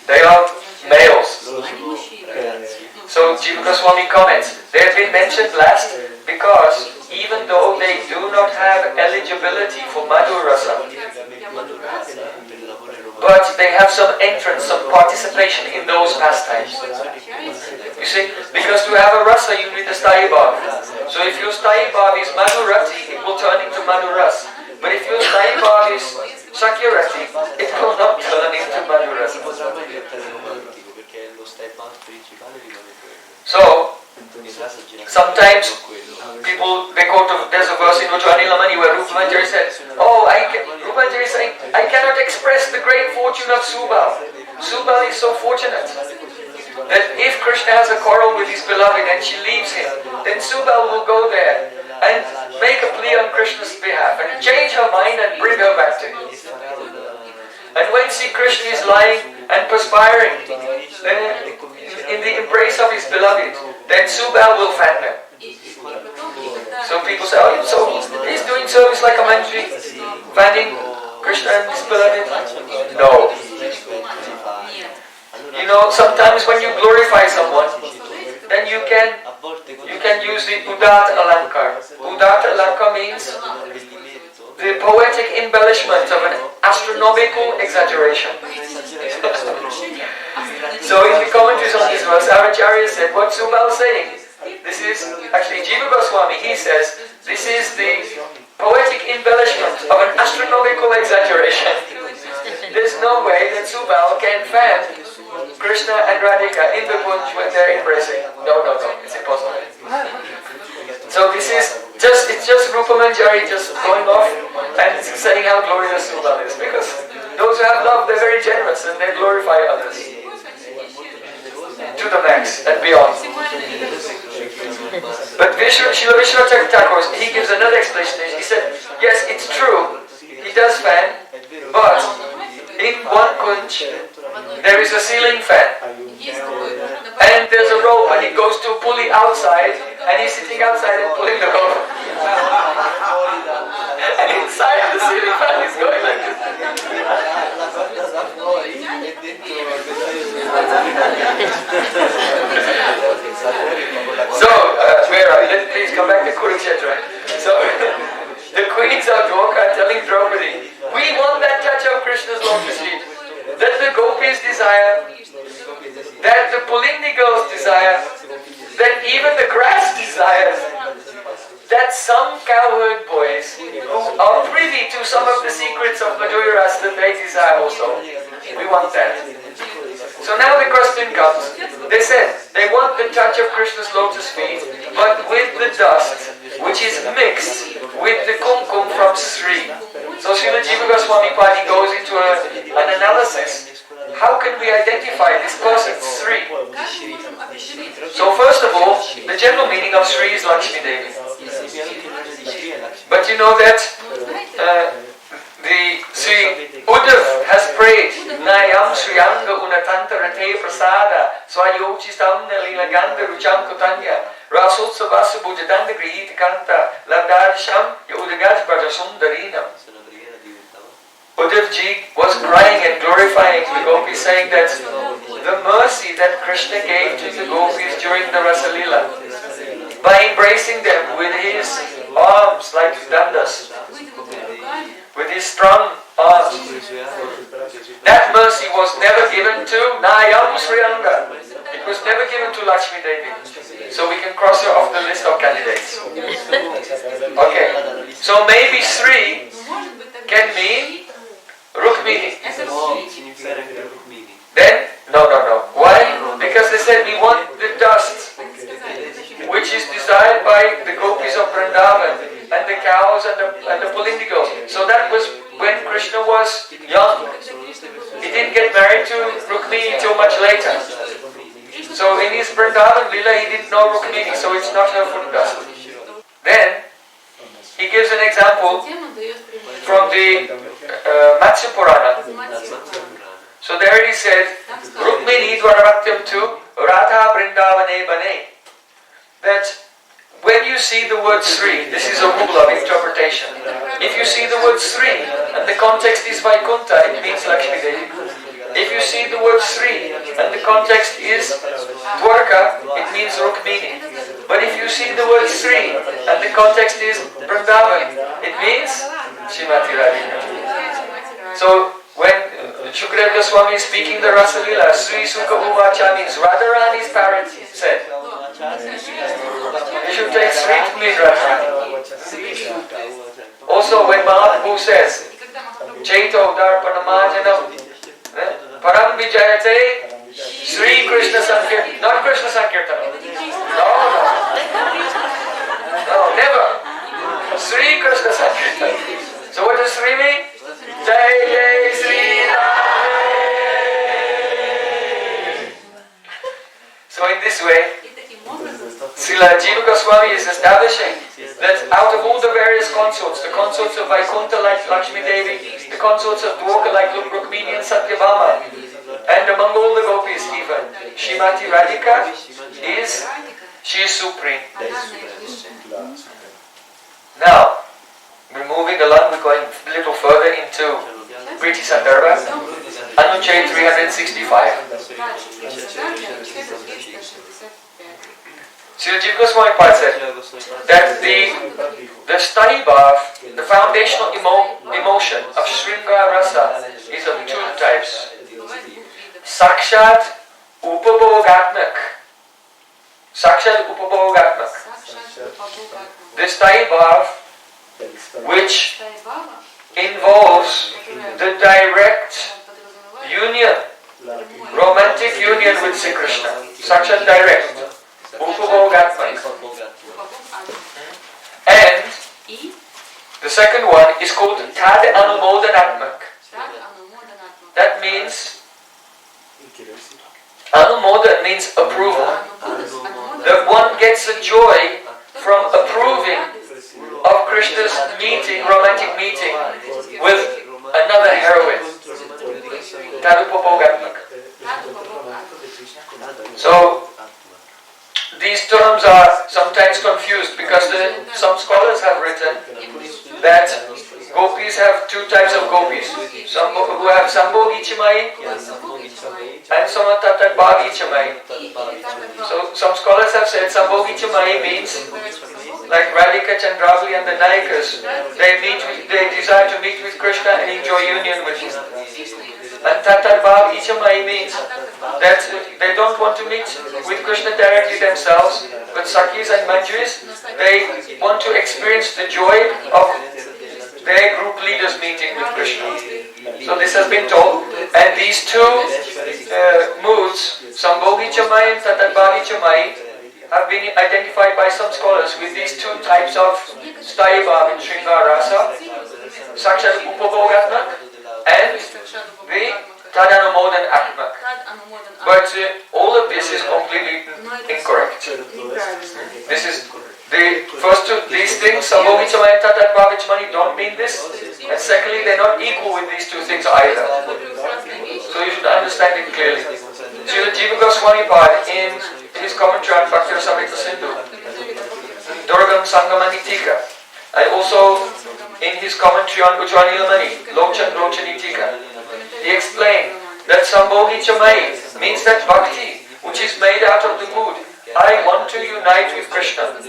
They are males. So Jiva Goswami comments, they have been mentioned last because even though they do not have eligibility for Madhur Rasa, but they have some entrance, some participation in those pastimes. You see, because to have a rasa you need a sthayi bhav. So if your sthayi bhav is madhurati, it will turn into madhuras. But if your sthayi bhav is sakyarati, it will not turn into madhuras. So, sometimes people, they quote, there's a verse in Vajrani Lamani where Rupa Manjari said, Rupa Manjari is saying, I cannot express the great fortune of Subal. Subal is so fortunate that if Krishna has a quarrel with his beloved and she leaves him, then Subal will go there and make a plea on Krishna's behalf and change her mind and bring her back to him. And when Sri Krishna is lying and perspiring in the embrace of his beloved, then Subal will fan him. So people say, oh, so he's doing service like a manji, fanning Krishna and his beloved? No. You know, sometimes when you glorify someone, then you can use the Udata Alankar. Udata Alankar means the poetic embellishment of an astronomical exaggeration. So in the commentaries on this verse, Acharya said, what Subal is saying, this is actually Jiva Gosvami, he says, this is the poetic embellishment of an astronomical exaggeration. There's no way that Subal can fan Krishna and Radhika in the Kunj when they're embracing. No, it's impossible. So this is it's just Rupa Manjari just going off and saying how glorious Subal is. Because those who have love, they're very generous and they glorify others to the max and beyond. But Srila Vishwanath Thakur, he gives another explanation. He said, yes, it's true, he does fan, but in one Kunj, there is a ceiling fan. And there's a rope and he goes to pull it outside and he's sitting outside and pulling the rope. And inside the ceiling fan is going like this. So, where are we? Please come back to Kurukshetra. So, the queens of Dwarka telling Draupadi, we want that touch of Krishna's lotus feet. That the gopis desire, that the Pulindi girls desire, that even the grass desires, that some cowherd boys who are privy to some of the secrets of Madhurya Rasa that they desire also. We want that. So now the question comes. They said they want the touch of Krishna's lotus feet, but with the dust which is mixed with the kumkum from Sri. So Srila Jiva Goswami Padi goes into an analysis. How can we identify this person, Sri? So first of all, the general meaning of Sri is Lakshmi Devi. But you know that the Sri Uddhav has prayed, Nayam Sriyanga Unatanta Rate Prasada Swayochitam Nalilaganda Rucham Kutanya Rasotsavasu Bujadanda Grihita Kanta Ladadisham Yudagaj Brajasundarinam. Uddhav ji was crying and glorifying the gopis, saying that the mercy that Krishna gave to the gopis during the Rasa Leela, by embracing them with his arms like dandas, with his strong arms, that mercy was never given to Nayam Sriyanga. It was never given to Lakshmi Devi. So we can cross her off the list of candidates. Okay, so maybe Sri can mean Rukmini. Then, no. Why? Because they said we want the dust which is desired by the gopis of Vrindavan and the cows and the Pulindi girls. So that was when Krishna was young. He didn't get married to Rukmini till much later. So in his Vrindavan Lila he didn't know Rukmini, so it's not her foot dust. Then he gives an example from the Matsya Purana. So there he said, Rukmini dvaratyam tu Radha Vrindavane Bane. That when you see the word Sri, this is a rule of interpretation. If you see the word Sri and the context is Vaikuntha, it means Lakshmi Devi. If you see the word Sri and the context is Dwarka, it means Rukmini. But if you see the word Sri and the context is Vrindavan, it means Srimati Radhika. So when Shukadeva Goswami is speaking the Rasa Leela, Sri Sukha Uvacha means Radharani's parents said. You should take Sri to mean Radharani. Also when Mahaprabhu says, Chaito Darpanamajanam Param Vijayate Sri Krishna Sankirtan, not Krishna Sankirtan. No, never. Sri Krishna Sankirtan. So what does Sri mean? Jai Jai Sri Radhe. this way, Srila Jiva Gosvami is establishing that out of all the various consorts, the consorts of Vaikuntha like Lakshmi Devi, the consorts of Dwarka like Rukmini and Satyabhama, and among all the gopis even, Srimati Radhika she is supreme. Now, we're moving along, we're going a little further into Priti Sandarbhas, Anuchet 365. Srila Jiva Goswami said that the study bhav, the foundational emotion of Shringa Rasa is of two types. Sakshat Upabhogatmak. Sakshat Upabhogatmak. The study bhav which involves the direct union, romantic union with Sri Krishna. Sakshat direct. Upabhogatmak. And the second one is called Tad Anumodanatmak. That means Anumodan means approval. That one gets a joy from approving of Krishna's meeting, romantic meeting with another heroine. Tad Upabhogatmak. So these terms are sometimes confused because some scholars have written that gopis have two types of gopis. Some who have Sambhogi Chimai and Samatatak Bhagi Chimai. So some scholars have said Sambhogi Chimai means like Radhika, Chandravali and the Nayakas. They desire to meet with Krishna and enjoy union with him. And Tatat Bhav Ichamai means that they don't want to meet with Krishna directly themselves, but Sakhis and Manjuris, they want to experience the joy of their group leaders meeting with Krishna. So this has been told, and these two moods, Sambhogi Chamai and Tatat Bhav Ichamai, have been identified by some scholars with these two types of Sthayi Bhav in Shringar Rasa, Sakshat Upabhogatmak and the Tadanumodan Atmak. But all of this is completely incorrect. This is the first two, these things, Sambhogi Chamai and Tatat Bhavichmani, don't mean this. And secondly, they're not equal with these two things either. So you should understand it clearly. Srila Jiva Goswami in his commentary on Bhakti Rasamrita Sindhu, Durgam Sangamani Tika, and also in his commentary on Ujjwala Nilamani, Lochani Tika, he explained that Sambhogi Chamai means that bhakti which is made out of the mood, I want to unite with Krishna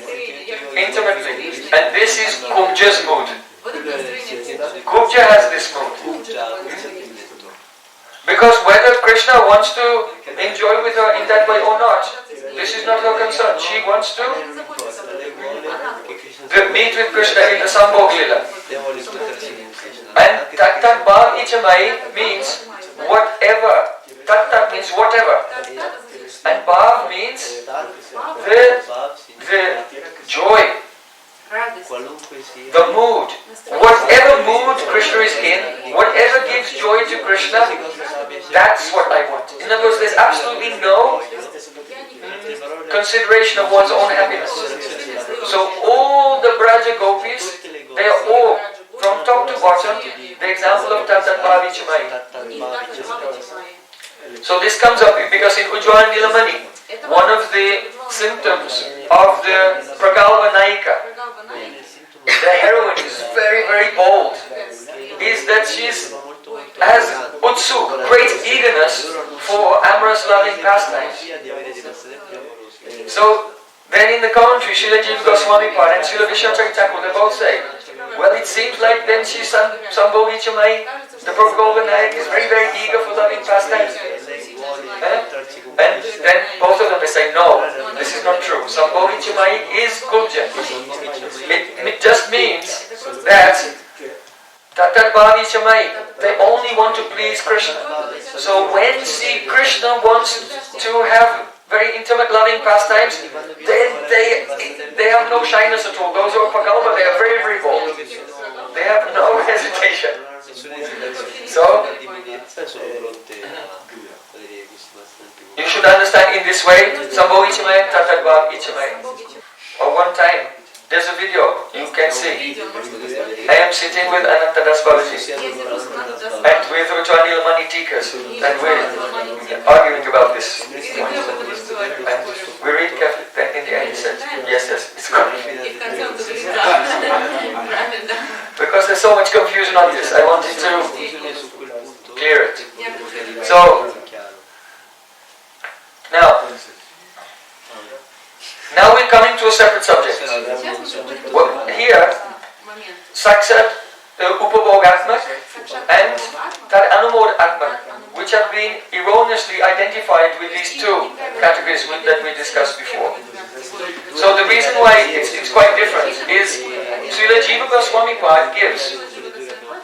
intimately, and this is Kubja's mood. Kubja has this mood. Because whether Krishna wants to enjoy with her in that way or not, this is not her concern. She wants to meet with Krishna in the Sambhog Lila. And Tattat Bhav Ichamai means whatever. Tattat means whatever. And Bhav means the joy, the mood. Whatever mood Krishna is in, whatever gives joy to Krishna, that's what I want. In other words, there's absolutely no consideration of one's own happiness. So all the Braja Gopis, they are all, from top to bottom, the example of Tattat Bhav Ichamai. So this comes up because in Ujjwala Nilamani, one of the symptoms of the Pragalva Naika, the heroine is very, very bold, is that she has utsuk, great eagerness for amorous loving pastimes. So then in the commentary, Srila Jiva Goswami and Srila Vishwacharya Thakur, they both say, well, it seems like then she's Sambhogi Chamai, the Pragalva Naik is very, very eager for loving pastimes. And then both of them they say, no, this is not true. Sambhogi Chamai is Kubja. It just means that Tattat Bhavi Chamai, they only want to please Krishna. So when Sri Krishna wants to have very intimate loving pastimes, then they have no shyness at all. Those who are Pragalva, they are very, very bold. They have no hesitation. So you should understand in this this way, Sambho Ichamay, Tatadbhav Ichamay. Or one time, there's a video you can see. I am sitting with Anantadas Babaji and with Rajwani Lamani Tikas, and we're arguing about this. And we read carefully, then in the end he said, yes, it's good. Because there's so much confusion on this, I wanted to clear it. So, now we're coming to a separate subject. Well, here, Sakshat Upabhogatmak and Tad Anumod Atmak, which have been erroneously identified with these two categories that we discussed before. So the reason why it's quite different is Srila Jiva Gosvami gives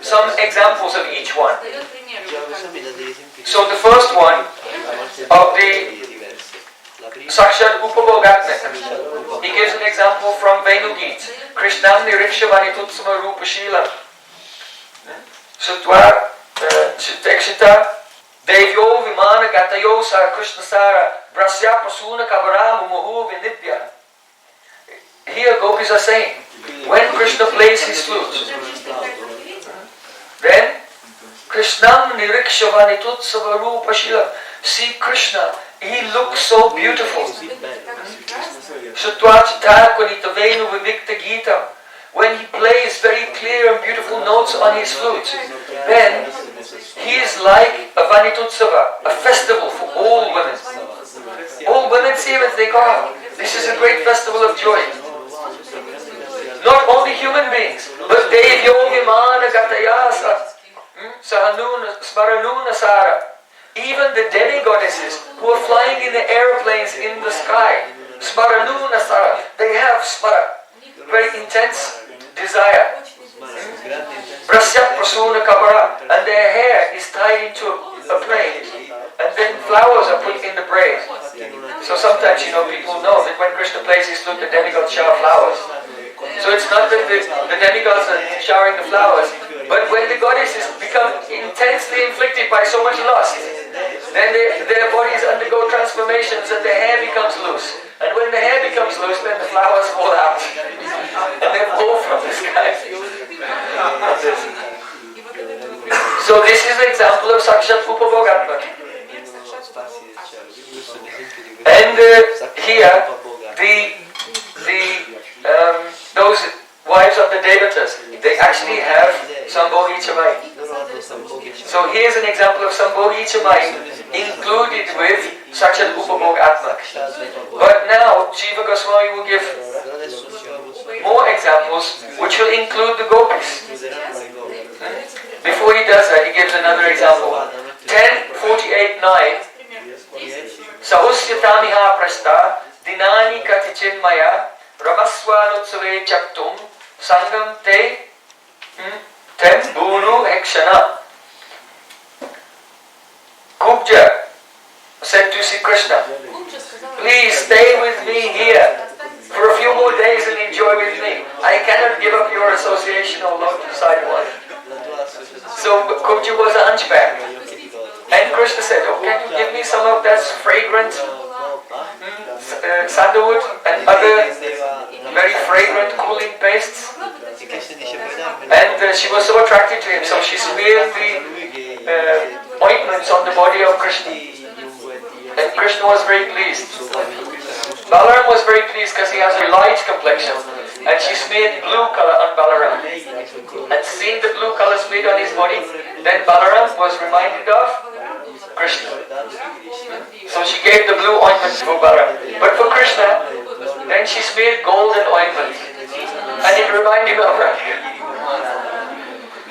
some examples of each one. So the first one of the Sakshat Upabhogatmak, he gives an example from Venugit. Krishnam Nirikshavanitutsama Rupa Shilam Sutva Tekshita Devyo Vimana Gatayo Sar Krishna Sara Brasya Pasuna Kabara Mumuhu Vinidya. Here gopis are saying, when Krishna plays his flute, then Krishnam Nirikshavanitutsama Rupa Shilam. See Krishna, he looks so beautiful. When he plays very clear and beautiful notes on his flute, then he is like a Vanitutsava, a festival for all women. All women see him and think, oh, this is a great festival of joy. Not only human beings, but Devyo Vimana Gatayasa, Sahanuna Smaranuna Sara. Even the demi-goddesses who are flying in the airplanes in the sky, Smaranuna Sara, they have smara, very intense desire. Prasyat Prasuna Kabara, and their hair is tied into a braid, and then flowers are put in the braid. So sometimes, people know that when Krishna plays his flute, the demigods shower flowers. So it's not that the demigods are showering the flowers, but when the goddesses become intensely inflicted by so much lust, then their bodies undergo transformations and their hair becomes loose. And when the hair becomes loose, then the flowers fall out. And they fall from the sky. So this is an example of Sakshat Upabhogatmak. And here, those wives of the Devatas, they actually have Sambhogi Chamai. So here's an example of Sambhogi Chamai included with Sakshat Upabhogatmak. But now Jiva Goswami will give more examples which will include the gopis. Before he does that, he gives another example. 10:48:9 Sahusyatamiha prasta dinani katichinmaya Ramaswanutsave chaktum sangam te tem bhunu hekshana. Kubja said to Sri Krishna, please stay with me here for a few more days and enjoy with me. I cannot give up your association or love to sidewalk. So Kubja was a hunchback. And Krishna said, oh, can you give me some of that fragrant sandalwood and other very fragrant cooling pastes? And she was so attracted to him, so she smeared the ointments on the body of Krishna. And Krishna was very pleased. Balaram was very pleased because he has a light complexion. And she smeared blue color on Balaram. And seeing the blue color smeared on his body, then Balaram was reminded of Krishna. So she gave the blue ointment for Balaram. But for Krishna, then she smeared golden ointment. And it reminded him of Radha.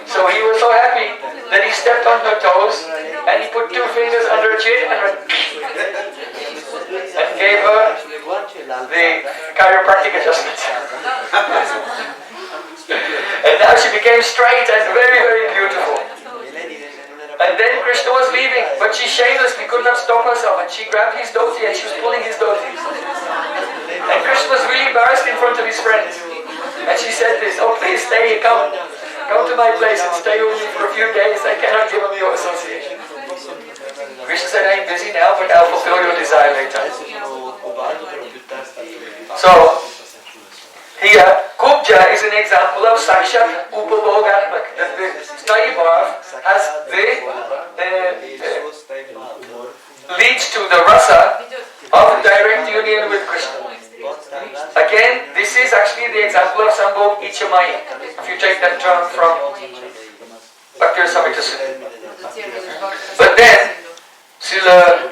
So he was so happy that he stepped on her toes and he put 2 fingers under her chin and gave her the chiropractic adjustment. And now she became straight and very, very beautiful. And then Krishna was leaving, but she shamelessly could not stop herself, and she grabbed his dhoti and she was pulling his dhoti. And Krishna was really embarrassed in front of his friends. And she said this, oh please stay, come to my place and stay with me for a few days, I cannot give up your association. Krishna said, I'm busy now, but I'll fulfill your desire later. Sakshat Upabhogatmak, that the Sthayi Bhav has leads to the rasa of direct union with Krishna. Again, this is actually the example of Sambhog Ichamai, if you take that term from Bhakti Samhita Sutta. But then, Srila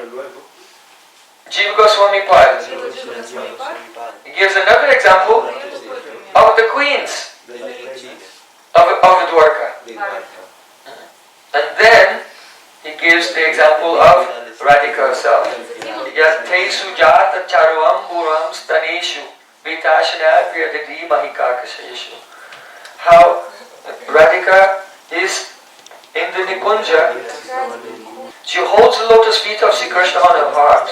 Jiva Gosvami Pad, he gives another example of the queens of Dwarka. And then he gives the example of Radhika herself. Yate sujata charuam buram staneshu vitashana priyadadi mahikakasheshu. How Radhika is in the Nikunja. She holds the lotus feet of Sri Krishna on her heart.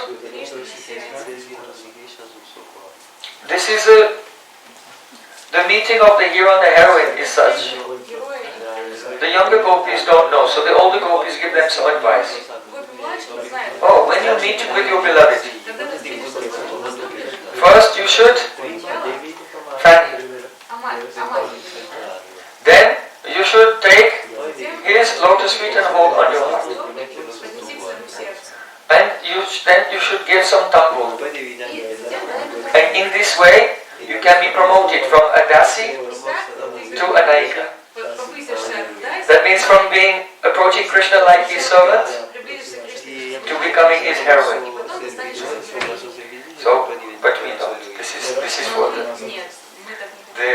This is the meeting of the hero and the heroine is such. The younger gopis don't know, so the older gopis give them some advice. Oh, when you meet with your beloved, first you should fan him. Then you should take his lotus feet and hold on your heart. And then you should give some tambo. And in this way, you can be promoted from a dasi to a naika. That means from approaching Krishna like his servant to becoming his heroine. So, but we don't. This is for the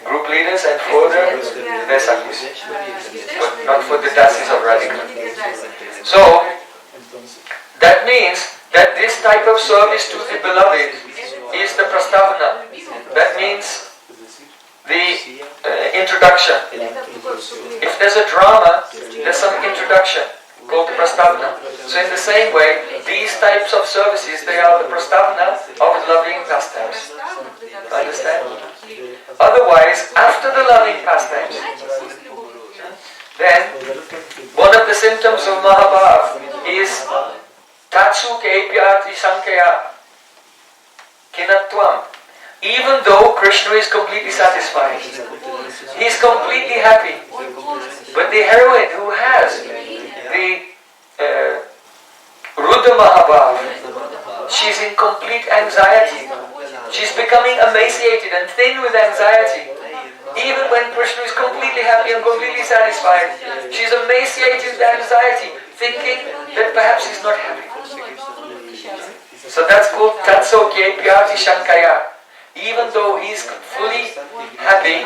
group leaders and for the sakis, but not for the dasis of Radhika. So, that means that this type of service to the beloved is the prastavana. That means the introduction. If there's a drama, there's some introduction called the prastavana. So in the same way, these types of services, they are the prastavana of loving pastimes. Understand? Otherwise, after the loving pastimes, then one of the symptoms of Mahabhav is Tatsu Kepyati Sankaya Kinatvam. Even though Krishna is completely satisfied, he is completely happy, but the heroine who has the Rudra Mahabhav, she's in complete anxiety. She's becoming emaciated and thin with anxiety. Even when Krishna is completely happy and completely satisfied, she's emaciated with anxiety, thinking that perhaps he's not happy. So that's called Tatso Kyepyati Shankaya. Even though he's fully happy,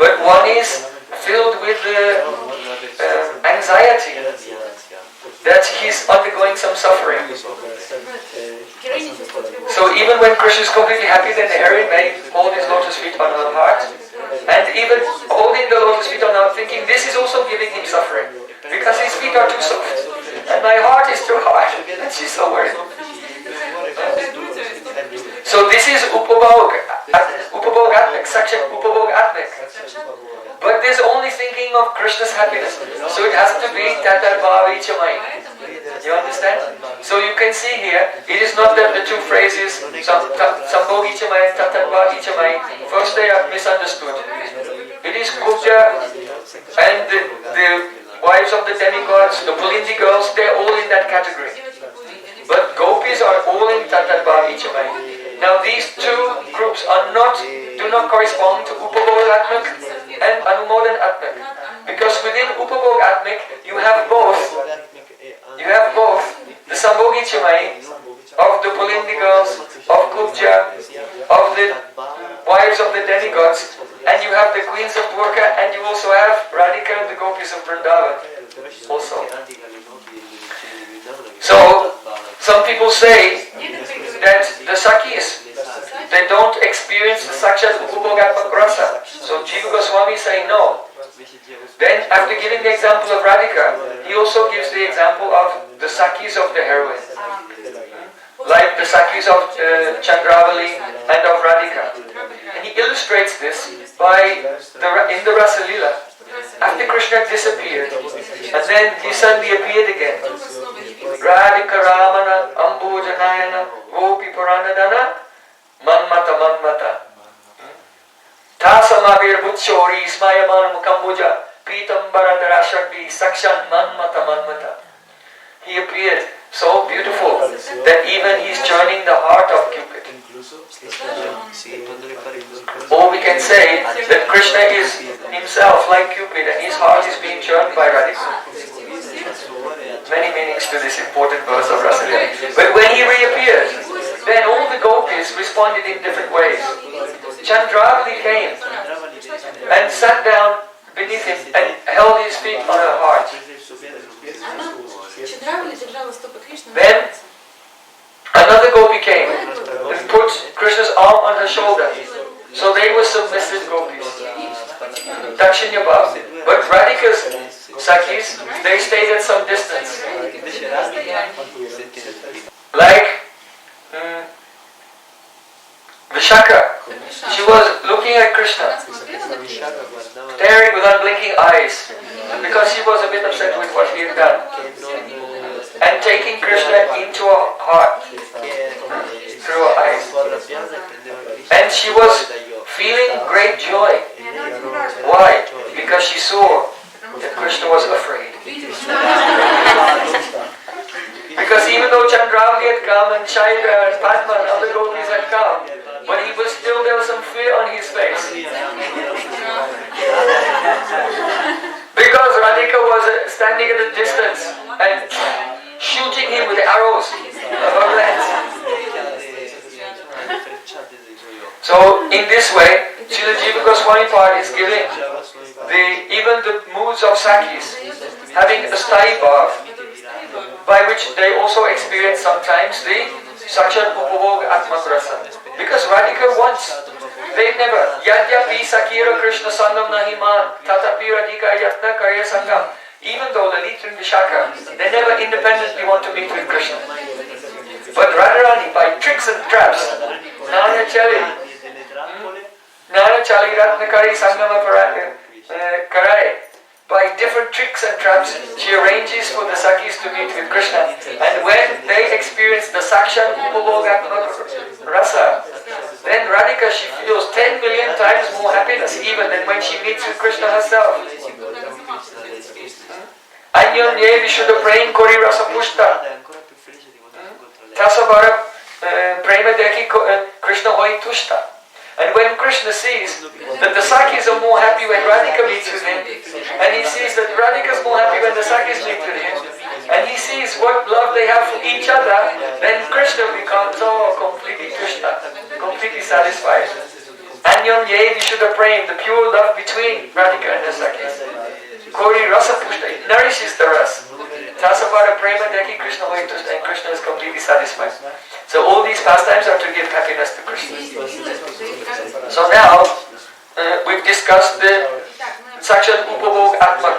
but one is filled with anxiety that he's undergoing some suffering. So even when Krishna is completely happy, then the heroine may hold his lotus feet on her heart, and even holding the lotus feet on her, thinking this is also giving him suffering, because his feet are too soft, and my heart is too hard, and she's so worried. So this is Upabhogatmik, Sakshat Upabhogatmik. But there's only thinking of Krishna's happiness. So it has to be Tatar Bhavichamai. You understand? So you can see here, it is not that the two phrases, Sambhogichamai and Tatar Bhavichamai, first they are misunderstood. It is Kubja and the wives of the demigods, the Pulindi girls, they're all in that category. But gopis are all in Tatar Bhavichamai. Now these two groups do not correspond to Upabhogatmik and Anumodan Atmik. Because within Upabhogatmik you have both the Sambhogichamai of the Pulindi girls, of Kubja, of the wives of the demigods, and you have the queens of Dwarka, and you also have Radhika and the gopis of Vrindavan also. So some people say that the Sakis, they don't experience the Sakshat Upabhogatmik rasa. So Jiva Goswami is saying no. Then after giving the example of Radhika, he also gives the example of the Sakis of the heroine. Like the Sakis of Chandravali and of Radhika. And he illustrates this by in the Rasa Lila. After Krishna disappeared, and then he suddenly appeared again. Radhika Ramana Ambujanayana Gopi Puranadana Manmata Manmata Tasamavir Chori Smayamanam Kambuja Pitam Baradharashadvi Sakshan Manmata Manmata. He appeared so beautiful that even he's joining the heart of Cupid. Or we can say that Krishna is himself like Cupid and his heart is being churned by Radhika. Many meanings to this important verse of Rasalila. But when he reappeared, then all the gopis responded in different ways. Chandravali came and sat down beneath him and held his feet on her heart. Then another gopi came and put Krishna's arm on her shoulder. So they were submissive gopis. Dakshinya Bhav. But Radhika's Sakhis, they stayed at some distance. Like Vishaka. She was looking at Krishna, staring with unblinking eyes, because she was a bit upset with what he had done. And taking Krishna into her heart through her eyes. And she was feeling great joy. Why? Because she saw that Krishna was afraid. Because even though Chandravali had come and Shaira and Padma and other gopis had come, but he was still, there was some fear on his face. Because Radhika was standing at a distance and shooting him with arrows of her lance. So in this way, Srila Jiva Gosvami Pad is giving even the moods of Sakhis, having a sthai bhav, by which they also experience sometimes the Sakshat Upavog Atmak Rasa. Because Radhika wants, they never, Yadyapi Sakira Krishna Sangam Nahiman, Tatapi Radhika Yatna Karya Sangam. Even though Lalit and Vishaka, they never independently want to meet with Krishna. But Radharani, by tricks and traps, Nana Chali Ratnakari Sangama Karai, by different tricks and traps, she arranges for the Sakhis to meet with Krishna. And when they experience the Sakshat Upavogatmak Rasa, then Radhika, she feels 10 million times more happiness even than when she meets with Krishna herself. Anyon ye vishuddha prem kori rasa pushta. Tasavara prema deki Krishna hoi tushta. And when Krishna sees that the Sakhis are more happy when Radhika meets with him, and he sees that Radhika is more happy when the Sakhis meet with him, and he sees what love they have for each other, then Krishna becomes completely tushta, completely satisfied. Anyon ye vishuddha prem, the pure love between Radhika and the Sakhis. Kori rasa pushta, it nourishes the ras. Tasavara prema deki Krishna hoi tushta, and Krishna is completely satisfied. So all these pastimes are to give happiness to Krishna. So now, we've discussed the Sakshat Upavog Atmak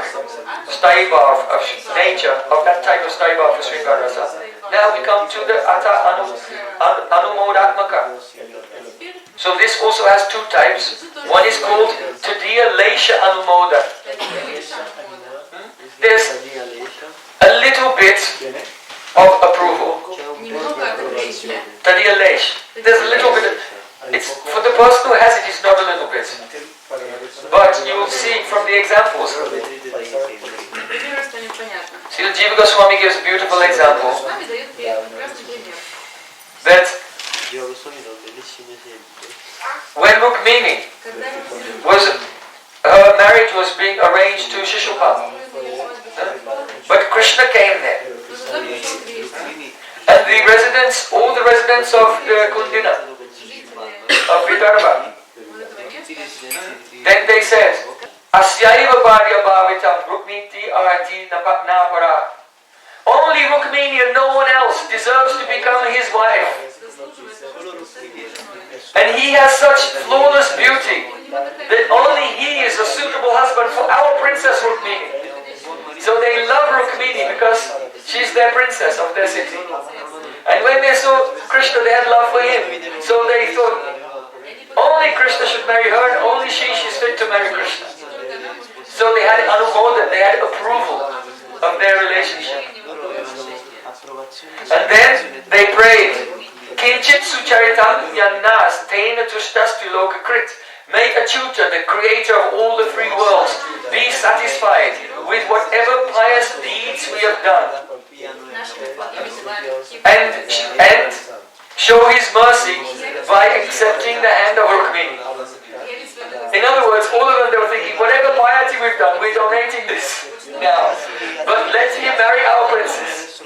sthai bhav of nature, of that type of sthai bhav for Sringar Rasa. Now we come to the Ata Anumodatmaka. So this also has two types. One is called Tadiya Lesha Anumoda. There's a little bit of approval. Tadiya Lesh. There's a little bit. It's for the person who has it, it's not a little bit. But you will see from the examples. Srila Jiva Goswami gives a beautiful example that when Rukmini her marriage was being arranged to Shishupal, but Krishna came there. And the residents, all the residents of the Kundina, of Vidarbha, then they said, Asyaiva Bharya Bhavitam Rukmiti Arati Napara. Only Rukmini and no one else deserves to become his wife. And he has such flawless beauty that only he is a suitable husband for our princess Rukmini. So they love Rukmini because she's their princess of their city. And when they saw Krishna, they had love for him. So they thought, only Krishna should marry her and only she's fit to marry Krishna. So they had anumodan, they had approval of their relationship. And then they prayed, Kinchit sucharitam yannas tena tushtastu lokakrit May Achyuta, the creator of all the three worlds, be satisfied with whatever pious deeds we have done and show his mercy by accepting the hand of Rukmini. In other words, all of them, they were thinking, whatever piety we've done, we're donating this now. But let him marry our princess.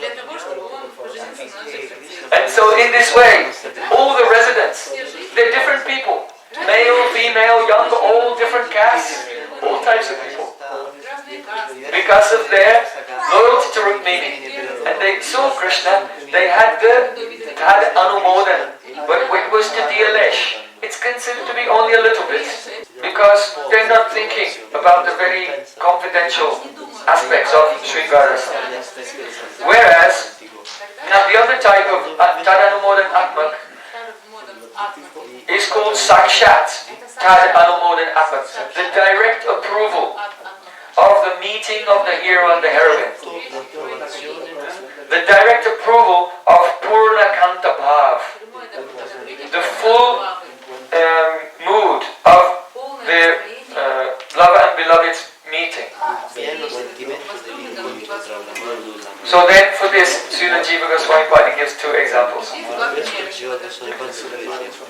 And so in this way, all the residents, they're different people. Male, female, young, old, different castes, all types of people. Because of their loyalty to Rukmini. And they saw Krishna, they had Anumodan, but it was to Dialesh. It's considered to be only a little bit, because they're not thinking about the very confidential aspects of Sringara. Whereas, now the other type of Tad-Anumodan Atmak is called Sakshat Tad-Anumodan Atmak, the direct approval of the meeting of the hero and the heroine. The direct approval of Purna Kanta Bhav, the full mood of the lover and beloved's meeting. So then for this, Srila Jiva Goswami Padi gives two examples.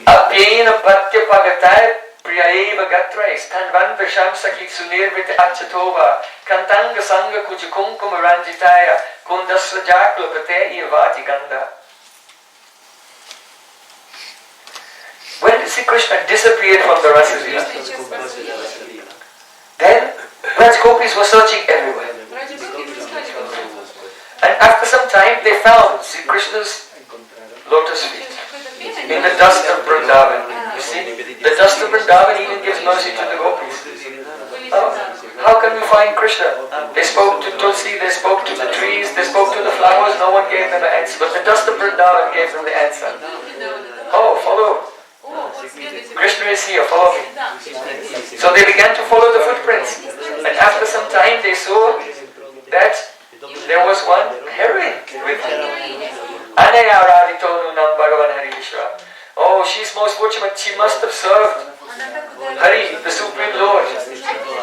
Apyena Patya Pagatai Priyaeva Gatra Stanvan Visham Sakit Sunirvita Achatova Kantanga Sanga Kuchukunkum Ranjitaya Kundasra Jakla Pate Yavati Ganda. When Sri Krishna disappeared from the Rasa Leela, then Raj Gopis were searching everywhere. And after some time they found Sri Krishna's lotus feet in the dust of Vrindavan. You see, the dust of Vrindavan even gives mercy to the Gopis. How can we find Krishna? They spoke to Tulsi, they spoke to the trees, they spoke to the flowers, no one gave them an answer. But the dust of Vrindavan gave them the answer. Oh, follow. Krishna is here, follow me. So they began to follow the footprints. And after some time they saw that there was one heroine with him. Anaya Raditonu Nam Bhagavan Hari Vishwa. Oh, she's most fortunate. She must have served Hari, the Supreme Lord,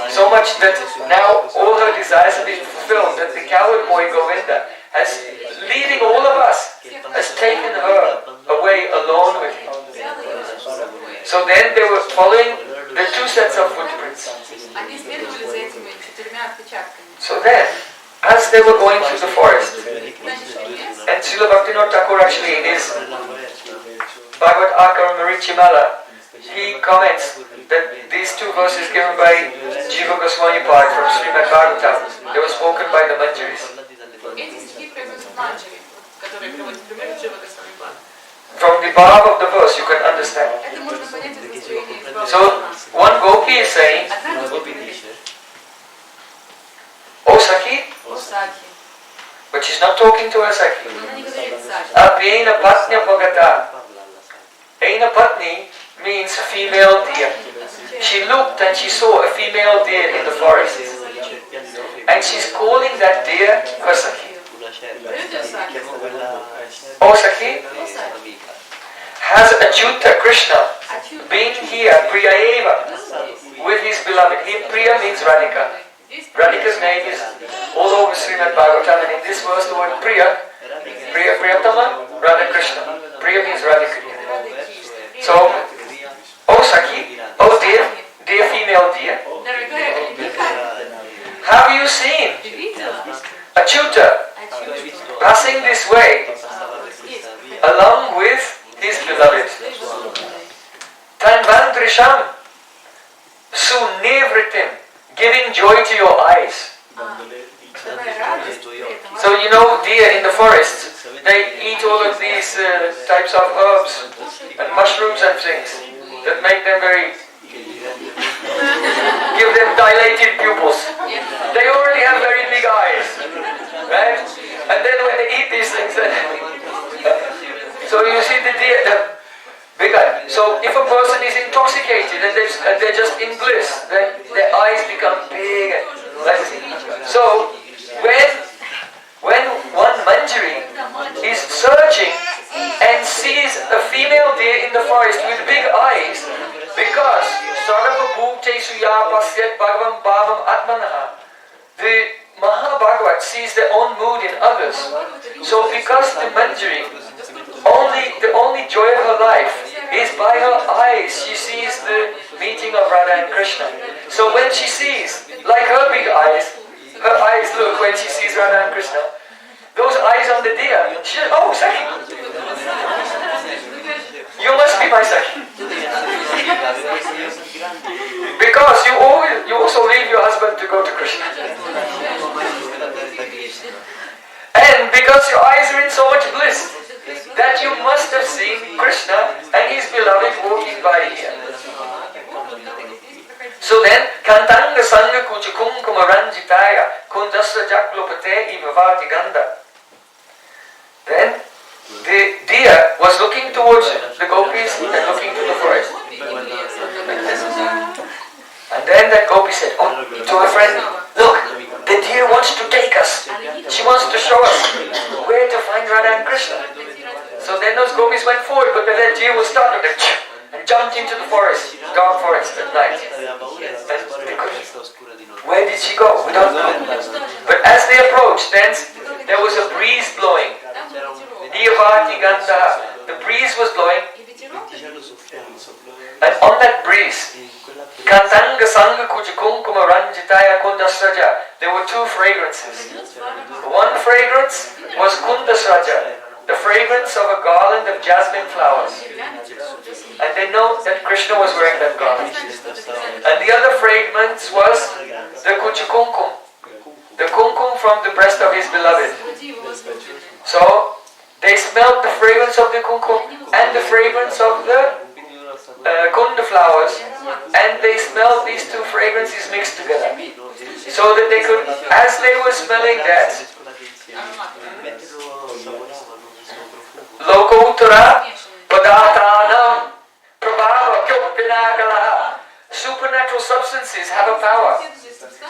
so much that now all her desires have been fulfilled, that the coward boy Govinda has, leaving all of us, has taken her away alone with him. So then they were following the two sets of footprints. So then, as they were going through the forest, and Srila Bhaktivinoda Thakur actually in his Bhagavad Akar Marichimala, he comments that these two verses given by Jiva Goswami Pad from Srimad Bhagavatam, they were spoken by the Manjaris. From the bhav of the verse you can understand. So one gopi is saying, O Sakhi, but she's not talking to her Sakhi. Apyena Patnya Bhagata. Aina Patni means female deer. She looked and she saw a female deer in the forest. And she's calling that deer her Sakhi. O Sakhi, has Achyuta Krishna been here, Priyaeva, with his beloved? Priya means Radhika. Radhika's name is all over Srimad Bhagavatam, and in this verse the word Priya, Priyatama, Radha Krishna. Priya means Radhika. So, O Sakhi, O dear female dear, have you seen Achyuta passing this way along with his beloved? Tanvandrisham sunevritim, giving joy to your eyes. So you know, deer in the forest, they eat all of these types of herbs and mushrooms and things that make them very, give them dilated pupils. They already have very big eyes, right? And then when they eat these things, so you see the deer, the big eye. So if a person is intoxicated and they're just in bliss, then their eyes become big. So when one Manjari is searching and sees a female deer in the forest with big eyes, because Bhuteshu ya pasyat bhagavam bhavam atmanaha. The Mahabhagavat sees their own mood in others. So because the Manjari, the only joy of her life is by her eyes. She sees the meeting of Radha and Krishna. So when she sees, like her big eyes, her eyes look when she sees Radha and Krishna, those eyes on the deer, she says, oh, Sakhi, you must be my Sakhi. Because you also leave your husband to go to Krishna. And because your eyes are in so much bliss, that you must have seen Krishna and his beloved walking by here. So then, Kantanga Sanga Kuchakumkuma Ranjitaya Kundasra Jaklopate Imavati Ganda. Then the deer was looking towards the gopis and looking to the forest. And then that gopi said, oh, to her friend, look, the deer wants to take us. She wants to show us where to find Radha and Krishna. So then those gopis went forward, but that deer was startled and jumped into the forest, dark forest at night. Where did she go? We don't know. But as they approached, then there was a breeze blowing. The breeze was blowing. And on that breeze, Kantanga Sanga Kujakumkuma Ranjitaya Kundasraja, there were two fragrances. One fragrance was Kundasraja, the fragrance of a garland of jasmine flowers. And they know that Krishna was wearing that garland. And the other fragrance was the Kuchakumkum, the kumkum from the breast of his beloved. So they smelled the fragrance of the kumkum and the fragrance of the kunda flowers, and they smelled these two fragrances mixed together. So that they could, as they were smelling that, Lokauttara Padathanam Prabhava Kyopinagalaha. Supernatural substances have a power.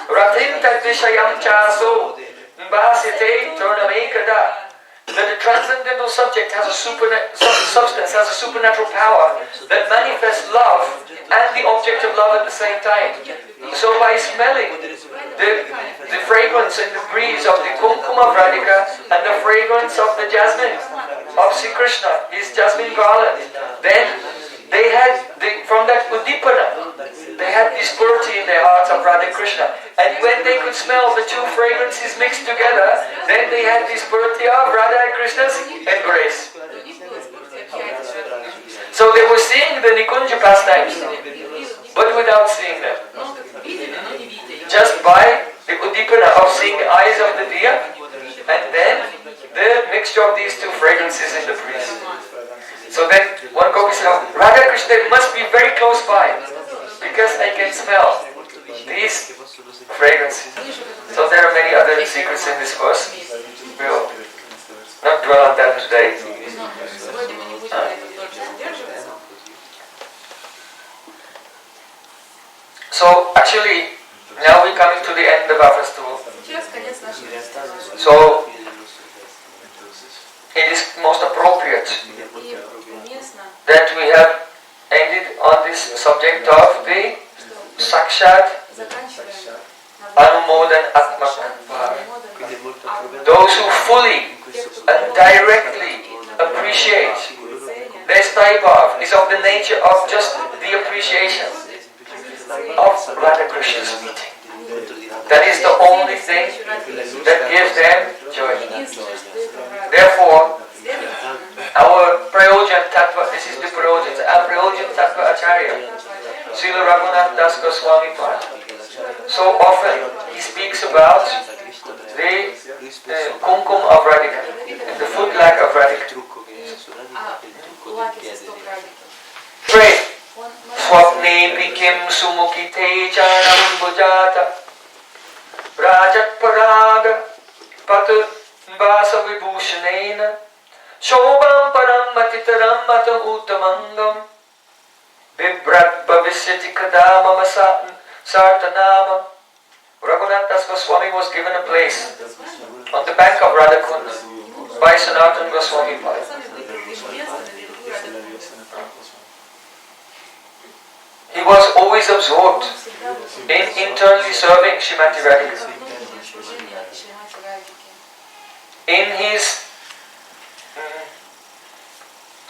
Ratinta Dishayam Chaso Mbhasyate Turnamekada. That the transcendental subject has a substance, has a supernatural power that manifests love and the object of love at the same time. So by smelling the fragrance and the breeze of the kumkum of Radhika and the fragrance of the jasmine of Sri Krishna, his jasmine garland, then they had, from that udipana, they had this purity in their hearts of Radha Krishna. And when they could smell the two fragrances mixed together, then they had this purity of Radha Krishna's embrace. So they were seeing the Nikunja pastimes, but without seeing them. Just by the udipana of seeing the eyes of the deer, and then the mixture of these two fragrances in the breeze. So then one gopi said, oh, Radha Krishna must be very close by, because I can smell these fragrances. So there are many other secrets in this verse. We'll not dwell on that today. So actually, now we're coming to the end of our festival. So it is most appropriate that we have ended on this subject of the Sakshat Anumodan Atmak. Those who fully and directly appreciate their Staibhav is of the nature of just the appreciation of Radha Krishna's meeting. That is the only thing that gives them joy. Therefore, our Prayojan Tattva, this is the Prayojan, our Prayojan Tattva Acharya, Srila Raghunath Das Goswami Pad. So often he speaks about the kumkum of Radhika, and the footlag of Radhika. Pray. Swapne Kim Sumukite Chanam Bhujata Rajat Paraga Patu Vasa Vibhushanena Shobam Param Matitaram Matam Uttamangam Vibrat Bhavishyati Kadama Sartanama. Raghunath Das Goswami was given a place on the bank of Radhakund by Sanatana Goswami Pai. He was always absorbed in internally serving Srimati Radhika. In his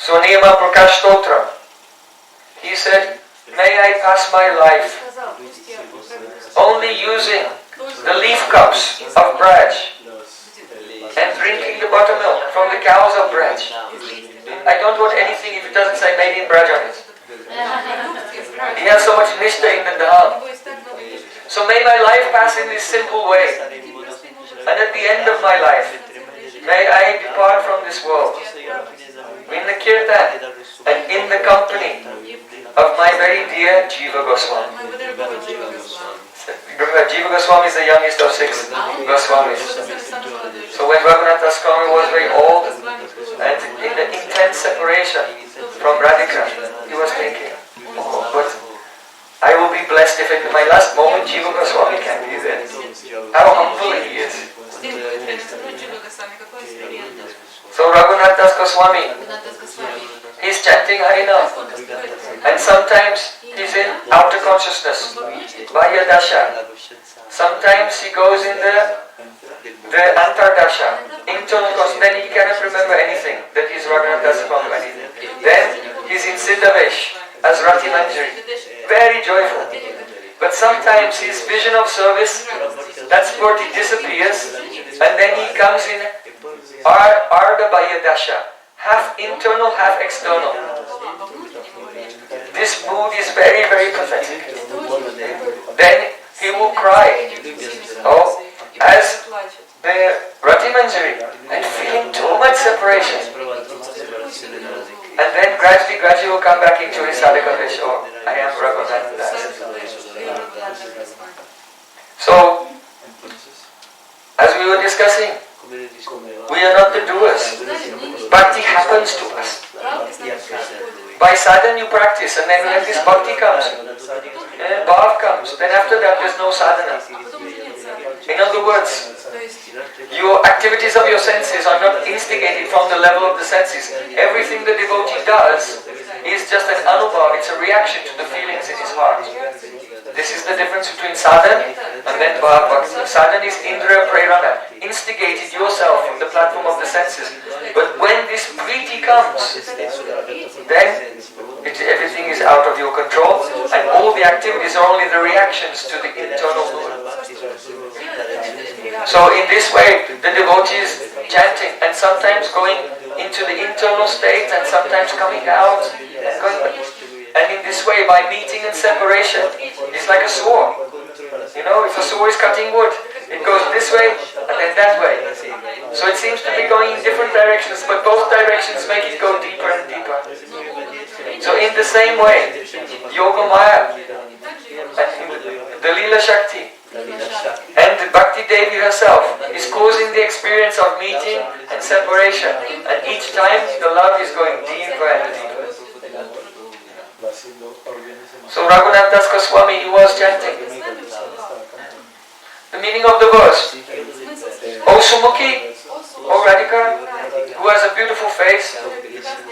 Swaniyama Prakash Stotra, he said, may I pass my life only using the leaf cups of Braj and drinking the buttermilk from the cows of Braj. I don't want anything if it doesn't say made in Braj on it. He has so much nishta in the dham. So may my life pass in this simple way. And at the end of my life, may I depart from this world in the kirtan and in the company of my very dear Jiva Goswami. Jiva Goswami is the youngest of 6 Goswamis. So when Raghunath Das Goswami was very old and in the intense separation from Radhika, he was thinking, oh, but I will be blessed if in my last moment Jiva Goswami can be there. How humble he is. So Raghunath Das Goswami, he's chanting Harinam, and sometimes he's in outer consciousness, Bhaya Dasha. Sometimes he goes in the Antar Dasha, internal consciousness. Then he cannot remember anything that he's Raghunath Das Goswami. Then he's in Siddhavesh as Rati Manjari, very joyful. But sometimes his vision of service, that spurti disappears, and then he comes in Ardha Bhaya Dasha, half internal, half external. This mood is very, very pathetic. Then he will cry, oh, as the Rati Manjari, and feeling too much separation. And then gradually will come back into his sadhaka vision. Oh, I am Raghunath Das. So, as we were discussing, we are not the doers. Bhakti happens to us. By sadhana you practice, and then when this bhakti comes, bhav comes, then after that there's no sadhana. In other words, your activities of your senses are not instigated from the level of the senses. Everything the devotee does is just an anubhav, it's a reaction to the feelings in his heart. This is the difference between sadhana and then bhav bhakti. Sadhana is indriya prerana, instigated yourself from the platform of the senses. But when this priti comes, then everything is out of your control, and all the activities are only the reactions to the internal mood. So in this way, the devotee is chanting and sometimes going into the internal state and sometimes coming out and going back. And in this way, by meeting and separation, it's like a saw. You know, if a saw is cutting wood, it goes this way and then that way. So it seems to be going in different directions, but both directions make it go deeper and deeper. So in the same way, Yoga Maya, the Leela Shakti, and Bhakti Devi herself is causing the experience of meeting and separation. And each time the love is going deeper and deeper. So Raghunath Das Goswami, he was chanting. The meaning of the verse, O Sumukhi, O Radhika, who has a beautiful face,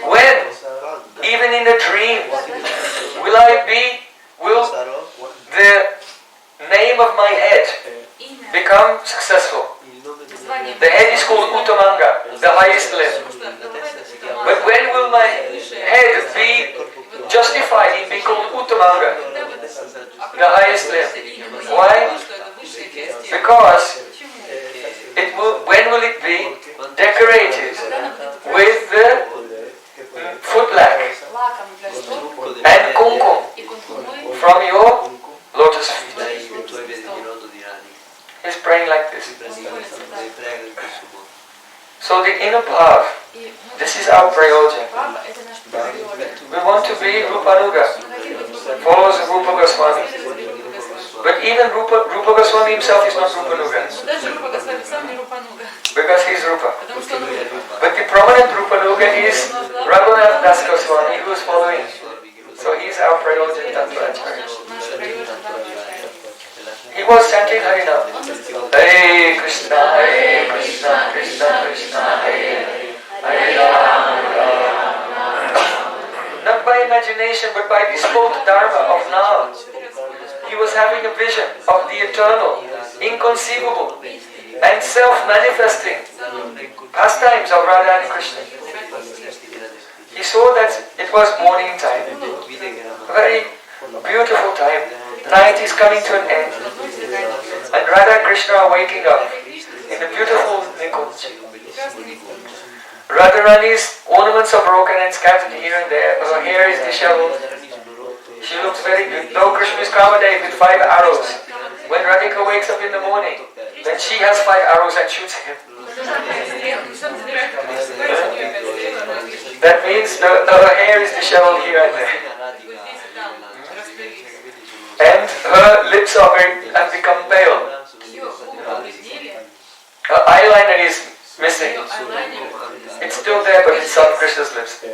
when, even in a dream, will the name of my head become successful? The head is called Uttamanga, the highest limb. But when will my head be justified in being called Uttamanga, the highest limb? Why? Because when will it be decorated with the footlack and kumkum from your lotus feet? He's praying like this. So the inner bhav, this is our Prayojan. We want to be Rupanuga, followers of Rupa Goswami. But even Rupa Goswami himself is not Rupanuga, because he is Rupa. But the prominent Rupanuga is Raghunath Das Goswami, who is following. So he is our Prayojan Tattva Acharya. He was chanting Harinam. Hare Krishna, Krishna Krishna, Hare Hare, Hare Rama, Rama Rama. Not by imagination, but by the spoke dharma of now. He was having a vision of the eternal, inconceivable, and self-manifesting pastimes of Radha and Krishna. He saw that it was morning time, a very beautiful time. Night is coming to an end, and Radha and Krishna are waking up in a beautiful Nikunj. Radharani's ornaments are broken and scattered here and there. Her hair is disheveled. She looks very good. Though Krishna is Kamadev with 5 arrows. When Radhika wakes up in the morning, then she has 5 arrows and shoots him. That means her hair is disheveled here and there. And her lips have become pale. Her eyeliner is missing. It's still there, but it's on Krishna's lips.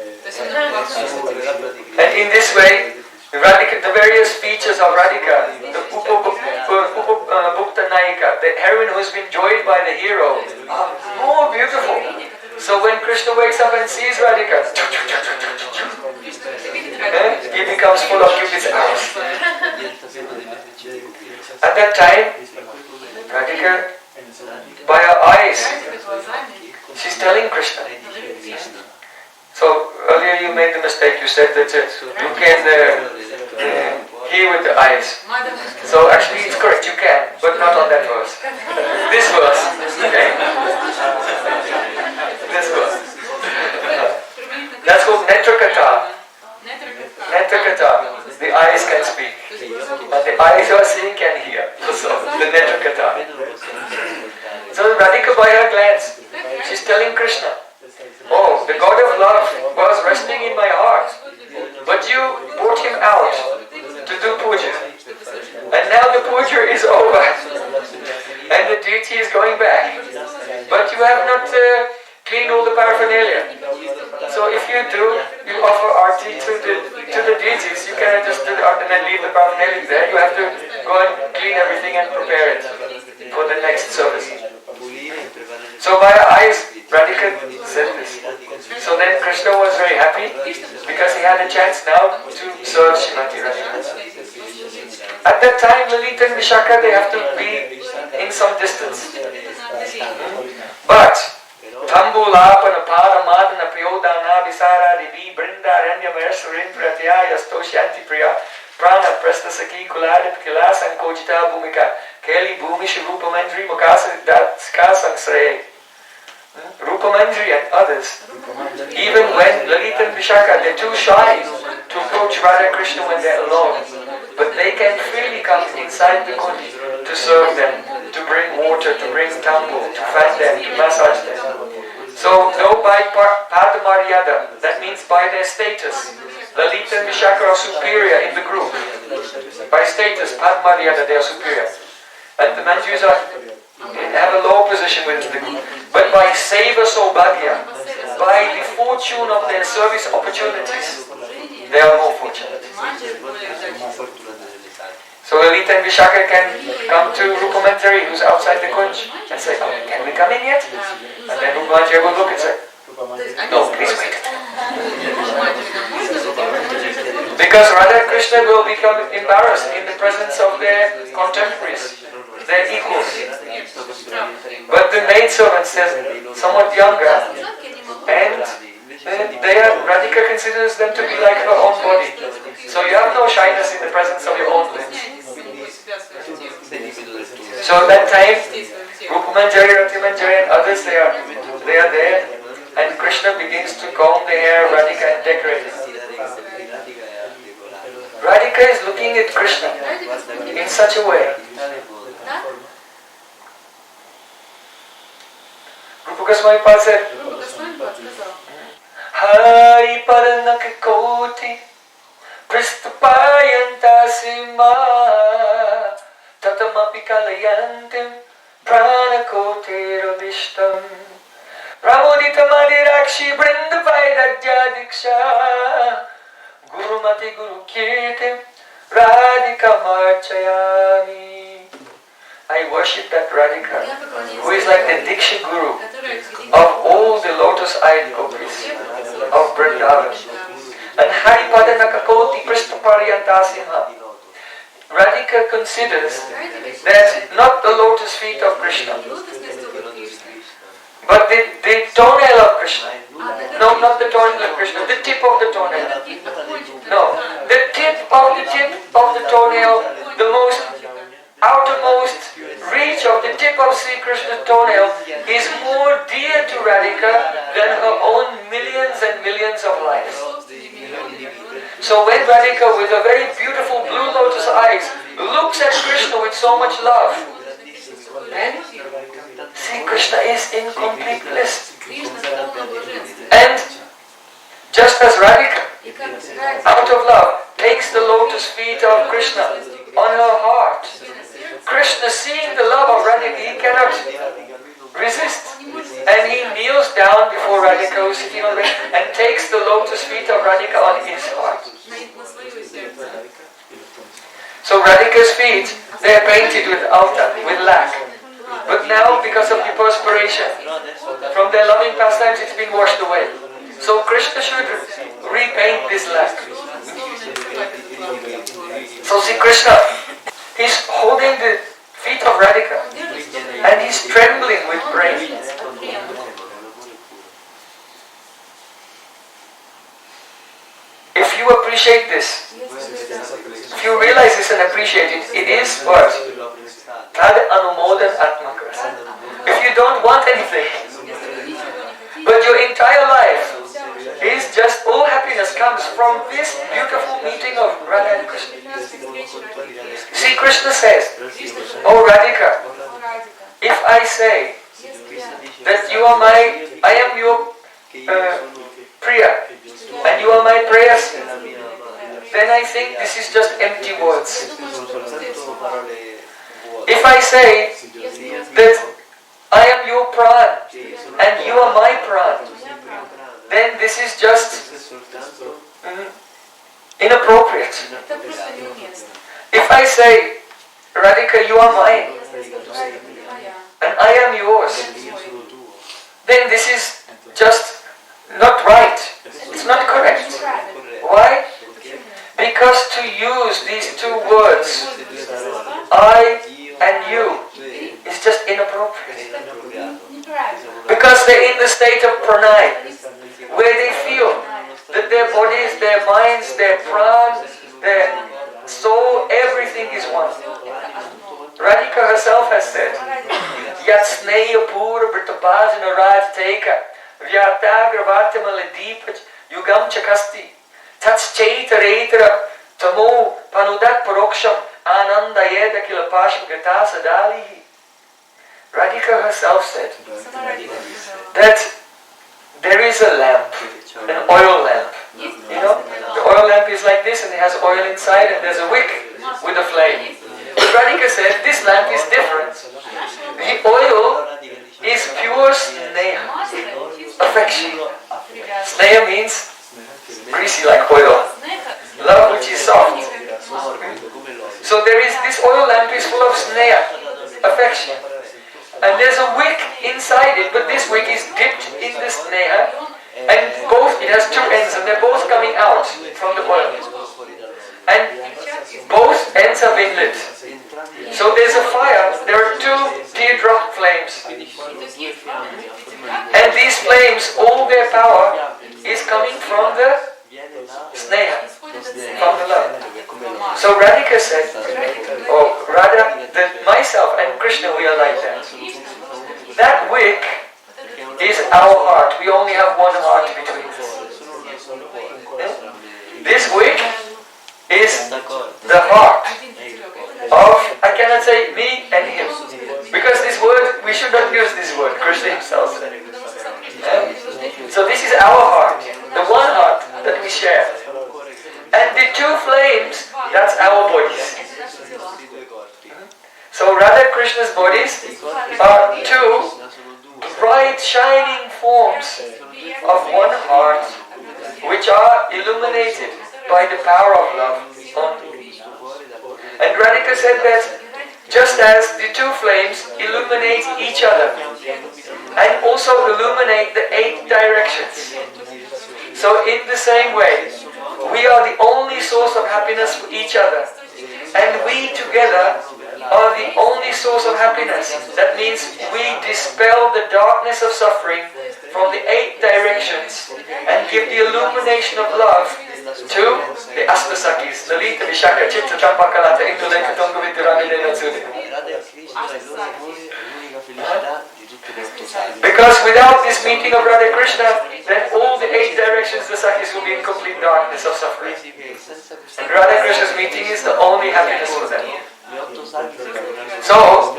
And in this way, Radhika, the various features of Radhika, the Bhukta Naika, the heroine who has been joyed by the hero, are more beautiful. So when Krishna wakes up and sees Radhika, he becomes full of Cupid's arrows. At that time, Radhika, by her eyes, she's telling Krishna. So earlier you made the mistake, you said that you can hear with the eyes. So actually it's correct, you can, but not on that verse. This verse, okay? This verse. That's called Netrakata. Netrakata. The eyes can speak. And the eyes who are seeing can hear. So the Netrakata. So Radhika by her glance, she's telling Krishna, oh, the God of love was resting in my heart, but you brought him out to do puja. And now the puja is over, and the deity is going back. But you have not cleaned all the paraphernalia. So if you do, you offer arti to the deities, you cannot just do the arti and then leave the paraphernalia there. You have to go and clean everything and prepare it for the next service. So by her eyes, Radhika said this. So then Krishna was very happy because he had a chance now to serve Srimati Radhika. At that time, Lalita and Vishaka, they have to be in some distance. But Thambulapana Paramadana Prayodana Visara Divi Brinda Ranya Mersurin Pratyaya Stoshanti Priya Prana Prasta Saki Kuladip Kilasan Kojita Bhumika Keli Bhumish Rupamandri Mukasa Datskasang Srey Rupamandri and others. Even when Lalita and Vishaka, they're too shy to approach Radha Krishna when they're alone. But they can freely come inside the kundi to serve them, to bring water, to bring tambu, to fan them, to massage them. So, though by Padamaryada, that means by their status, Lalita and Vishaka are superior in the group. By status, Padamaryada, they are superior. And the Manjus have a low position within the group. But by Seva Sobhagya, by the fortune of their service opportunities, they are more fortunate. So Lalita and Vishaka can come to Rupamandari, who's outside the kunj, and say, oh, can we come in yet? And then Rupamandari will look and say, no, please wait. Because Radha and Krishna will become embarrassed in the presence of their contemporaries, their equals. But the maidservant says, somewhat younger, and Radhika considers them to be like her own body. So you have no shyness in the presence of your own limbs. So that time, Rupamanjari, Ratimanjari and others, they are there, and Krishna begins to comb the hair of Radhika and decorate it. Radhika is looking at Krishna in such a way. Rupa Gosvami said, Hari Padanak Koti Pristapayanta Sima Tatamapi Kalayantim Pranakote Ravishtam Pramodita Madirakshi Brindavaidagya Diksha Gurumati Guru Kirtim Radhika Marchayami. I worship that Radhika, who is like the Diksha Guru of all the lotus-eyed gopis of Vrindavan. And Haripada nakakoti Krishna paryantasimha. Radhika considers that not the lotus feet of Krishna, but the toenail of Krishna. No, not the toenail of Krishna, the tip of the toenail. No, the tip of the toenail, the most outermost reach of the tip of Sri Krishna's toenail is more dear to Radhika than her own millions and millions of lives. So when Radhika, with a very beautiful blue lotus eyes, looks at Krishna with so much love, then Sri Krishna is in complete bliss. And just as Radhika, out of love, takes the lotus feet of Krishna on her heart, Krishna, seeing the love of Radhika, he cannot resist. And he kneels down before Radhika, who is sitting on the bed, and takes the lotus feet of Radhika on his heart. So Radhika's feet, they are painted with alta, with lac. But now, because of the perspiration from their loving pastimes, it's been washed away. So Krishna should repaint this lac. So see Krishna, he's holding the feet of Radhika and he's trembling with Prem. If you appreciate this, if you realize this and appreciate it, it is what? Tad anumodan atmakras. If you don't want anything, but your entire life is just all happiness comes from this beautiful meeting of Radha and Krishna. See, Krishna says, "Oh Radhika, if I say that you are I am your Priya, and you are my prayers, then I think this is just empty words. If I say that I am your pran and you are my pran, then this is just inappropriate. If I say, Radhika, you are mine and I am yours, then this is just not right. It's not correct. Why? Because to use these two words, I and you, is just inappropriate. Because they're in the state of pranay, where they feel that their bodies, their minds, their prana, their soul, everything is one. Radhika herself has said, Yat sneya pura britabhajana raj teka Vyatagravatamaladeepa yugam chakasti Tats chaita reitara tamo panudat paroksham ananda yeda kilapasham gata sadalihi. Radhika herself said that there is a lamp, an oil lamp. You know, the oil lamp is like this and it has oil inside and there's a wick with a flame. But Radhika said this lamp is different. The oil is pure sneha, affection. Sneha means greasy like oil. Love which is soft. So there is, this oil lamp is full of sneha, affection. And there's a wick inside it, but this wick is dipped in the sneha, and both, it has two ends, and they're both coming out from the oil. And both ends have been lit. So there's a fire, there are two teardrop flames. And these flames, all their power is coming from the sneha, from the love. So Radhika said, oh Radha, that myself and Krishna, we are like that. That wick is our heart. We only have one heart between us. This wick is the heart of, I cannot say me and him, because this word, we should not use this word, Krishna himself said. So this is our heart, the one heart that we share. And the two flames, that's our bodies. So Radha Krishna's bodies are two bright shining forms of one heart, which are illuminated by the power of love only. And Radhika said that just as the two flames illuminate each other and also illuminate the 8 directions, so in the same way, We are the only source of happiness for each other. And we together are the only source of happiness. That means we dispel the darkness of suffering from the 8 directions and give the illumination of love to the Astasakis, Lalita, Vishaka, Chitta, Champakalata, Induleka, Tonga, Viduramine, Natsune. Because without this meeting of Radha Krishna, then all the 8 directions, the Sakis, will be in complete darkness of suffering. And Radha Krishna's meeting is the only happiness for them. So,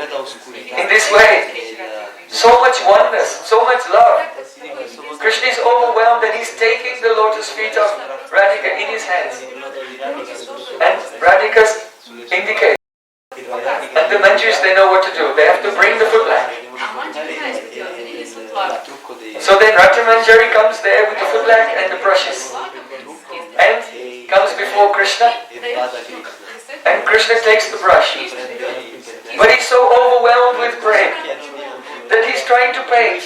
in this way, so much oneness, so much love. Krishna is overwhelmed and he's taking the lotus feet of Radhika in his hands. And Radhika's indicate. And the Manjus, they know what to do. They have to bring the footlag. So then Rati Manjari comes there with the footlag and the brushes. And comes before Krishna. And Krishna takes the brush. But he's so overwhelmed with Prem that he's trying to paint.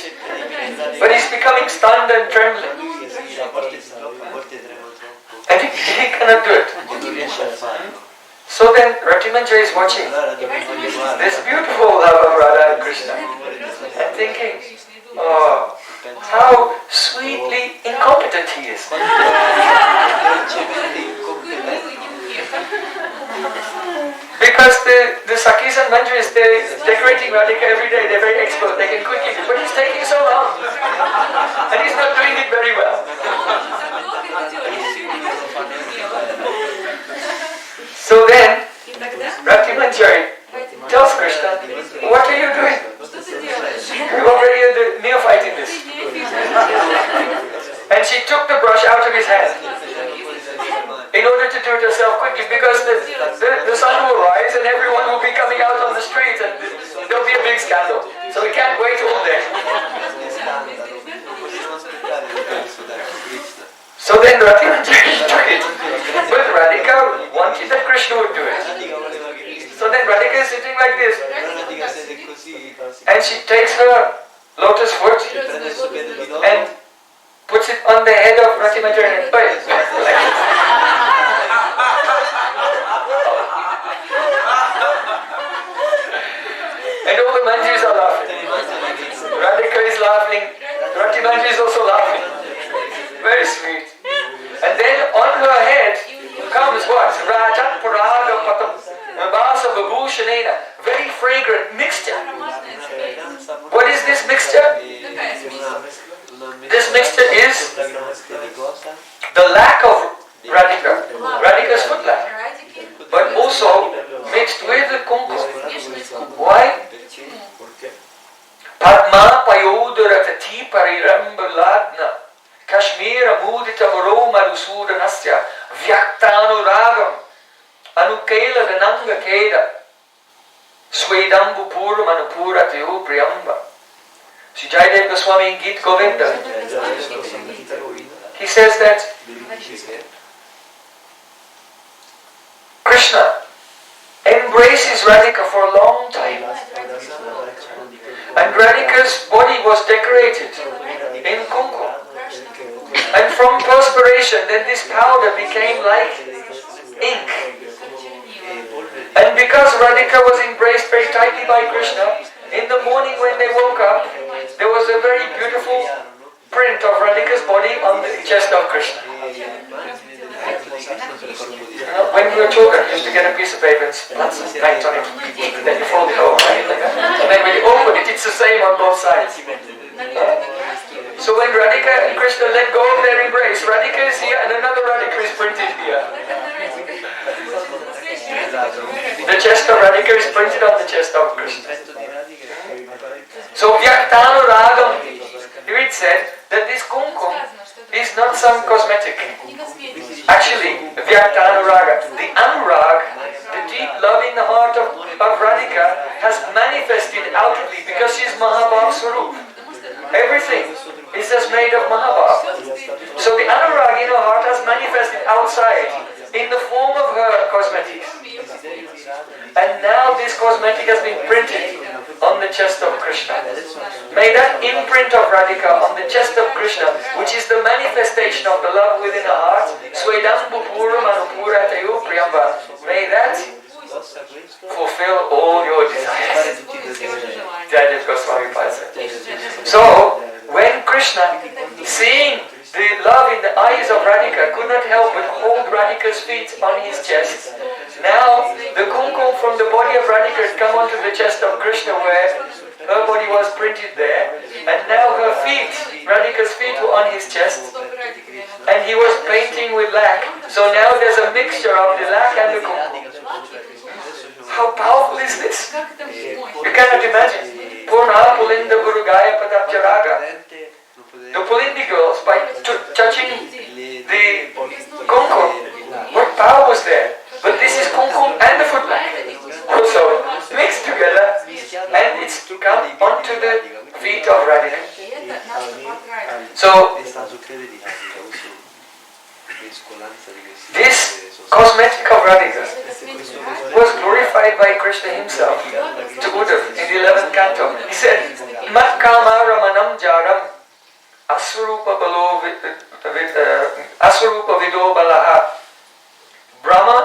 But he's becoming stunned and trembling. And he cannot do it. So then Rati Manjari is watching this beautiful love of Radha and Krishna and thinking, oh, how sweetly incompetent he is. Because the Sakis and Manjaris, they're decorating Radhika every day, they're very expert, they can quickly do it, but it's taking so long. And he's not doing it very well. So then, Rati Manjari tells Krishna, what are you doing? You're already a neophyte in this. And she took the brush out of his hand in order to do it herself quickly, because the sun will rise and everyone will be coming out on the street and there'll be a big scandal. So we can't wait all day. So then Rati Manjari took it. But Radhika wanted that Krishna would do it. So then Radhika is sitting like this. And she takes her lotus foot and puts it on the head of Rati Manjari. And all the Manjis are laughing. Radhika is laughing. Rati Manjari is also laughing. Very sweet. And then on her head comes what? Rajat Paraga Patam Vasa Babhushanena. Very fragrant mixture. What is this mixture? This mixture is the lack of Radhika. Radhika's foot lack. But also mixed with the kumkum. Why? Padma Payodharatati Parirambhaladna Kashmira Mudita Varoma Rusudanasya Vyaktanu Ragam Anukela Gananga Keda Swedambu Puram Anupuratayu Priyamba. Sri Jayadev Goswami in Gita Govinda, he says that Krishna embraces Radhika for a long time. And Radhika's body was decorated in kumkum. And from perspiration, then this powder became like ink. And because Radhika was embraced very tightly by Krishna, in the morning when they woke up, there was a very beautiful print of Radhika's body on the chest of Krishna. When we were children, we used to get a piece of paper and write on it, and then you fold it over, right? Like that. And then when you open it, it's the same on both sides. So when Radhika and Krishna let go of their embrace, Radhika is here and another Radhika is printed here. The chest of Radhika is printed on the chest of Krishna. So Vyaktanu Ragam, here it said that this kumkum is not some cosmetic. Actually, Vyaktanu Raga, the anurag, the deep love in the heart of Radhika has manifested outwardly because she is Mahabhav Swarup. Everything is just made of Mahabhav. So the anurag in her heart has manifested outside in the form of her cosmetics. And now this cosmetic has been printed on the chest of Krishna. May that imprint of Radhika on the chest of Krishna, which is the manifestation of the love within her heart, Swedambu Pura Manupura Tayu Priyamba. May that fulfill all your desires. Jaya Gosvami said. So, when Krishna, seeing the love in the eyes of Radhika, could not help but hold Radhika's feet on his chest, now the kumkum from the body of Radhika had come onto the chest of Krishna where her body was printed there, and now her feet, Radhika's feet were on his chest, and he was painting with lac. So now there's a mixture of the lac and the kumkum. How powerful is this? You cannot imagine. Purna Pulinda Guru Gaya Padapjaraga. The Pulindi girls, by touching the kumkum, what power was there? But this is kumkum and the foot lac. Also mixed together, and it's to come onto the feet of Radhika. So, this cosmetic of Radhika was glorified by Krishna himself to Uddhav in the 11th canto. He said, Mat kama ramanam jaram aswarupa vido balaha Brahma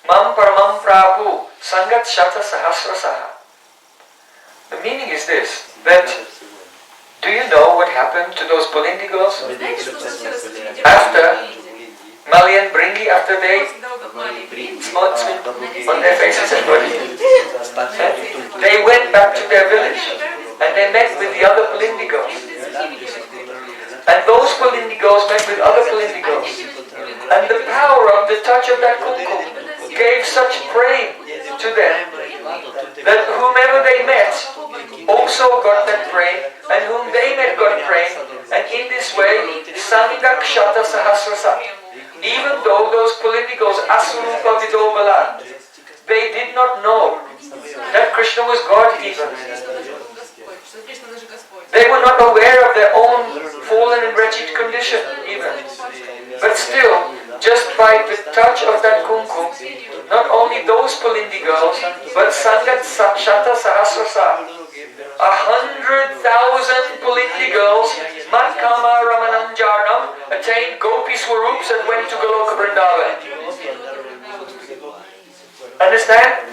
mam paramam prapu sangat shata sahasrasaha. The meaning is this, that do you know what happened to those Pulindi girls? After Mali and Bringi, after they smoked on their faces and body, they went back to their village and they met with the other Pulindi girls. And those Pulindi girls met with other Pulindi girls. And the power of the touch of that kumkum gave such prey to them that whomever they met also got that prey, and whom they met got prey, and in this way, Sangak Shata Sahasrasa. Even though those Pulindi girls, Asurupa Vidobala, they did not know that Krishna was God even. They were not aware of their own fallen and wretched condition even. But still, just by the touch of that kumkum, not only those Pulindi girls, but Sangat Shata Sahasrasa, 100,000 Pulindi girls, Matkama Ramanam Jarnam, attained Gopi Swarups and went to Goloka Vrindavan. Understand?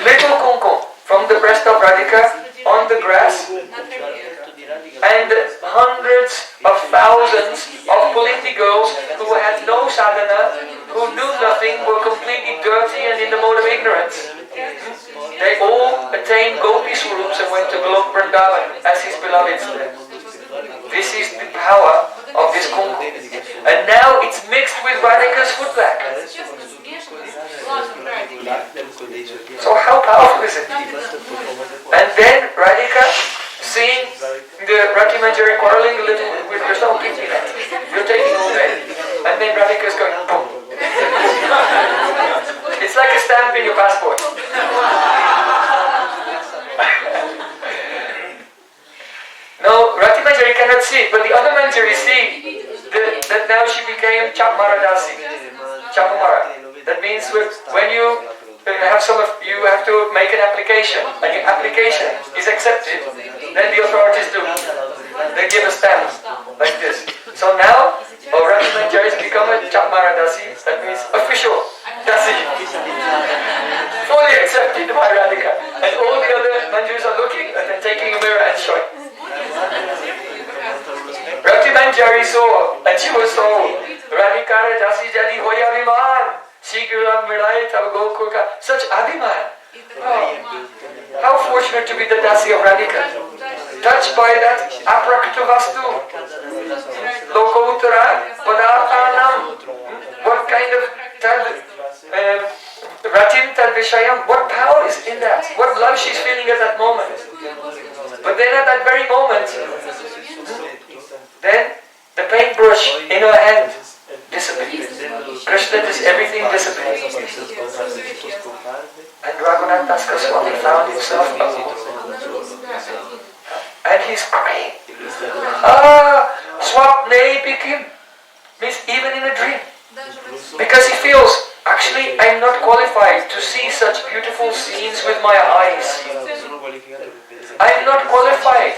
Little kumkum from the breast of Radhika on the grass, and hundreds of thousands of Pulindi girls who had no sadhana, who knew nothing, were completely dirty and in the mode of ignorance. They all attained Gopi Swarups and went to Golok Vrindavan as his beloveds there. This is the power of this kumkum. And now it's mixed with Radhika's foot lac. So how powerful is it? And then Radhika, seeing the Rati Manjari quarreling a little with Krishna, oh, give me that. You're taking all that. And then Radhika is going, boom. It's like a stamp in your passport. No, Rati Manjari cannot see it, but the other Manjari see that now she became Chapmaradasi. Chapamara. That means when you have you have to make an application, and your application is accepted, then the authorities do. They give a stamp like this. So now, Rati Manjari has become a Chapmaradasi. That means official Dasi. Fully accepted by Radhika. And all the other Manjaris are looking and then taking a mirror and showing. Rati Manjari saw, and she was told, Radhika Dasi Jadi Hoya Viman. Such abhiman. Oh, how fortunate to be the Dasi of Radhika. Touched by that aprakta vastu. Lokottara padarthanam. What kind of ratim tad vishayam? What power is in that? What love she's feeling at that moment. But then at that very moment, then the paintbrush in her hand dissipates. Krishna does everything dissipates. And Raghunath Das Goswami found himself and he's crying. Swapne Bikim means even in a dream. Because he feels, actually I'm not qualified to see such beautiful scenes with my eyes. I'm not qualified.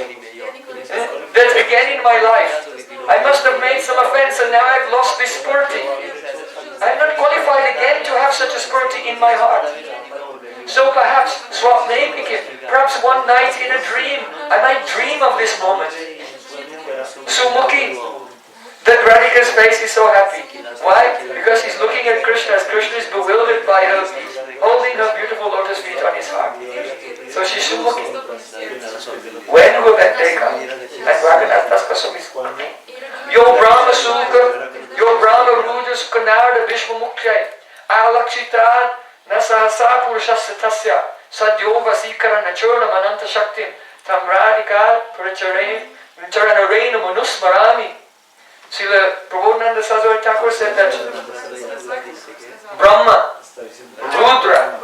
That again in my life I must have made some offense and now I've lost this spurti. I'm not qualified again to have such a spurti in my heart. So perhaps, perhaps one night in a dream, I might dream of this moment. Sumukhi, that Radhika's face is so happy. Why? Because he's looking at Krishna as Krishna is bewildered by her, holding her beautiful lotus feet on his heart. So she's Sumukhi. When will that day come? And Raghunath Das Kasumi is Yo Brahma Sulka, Yo Brahma Rujas Kanarda Vishma Mukhyai, Alakshita Nasahasa Purushasya Tasya, Sadyo Vasikara Nachurna Mananta Shaktim, Tam Radhika Charana Reina Manusmarami. Srila Prabodhananda Saraswati Thakur said that Brahma, Rudra,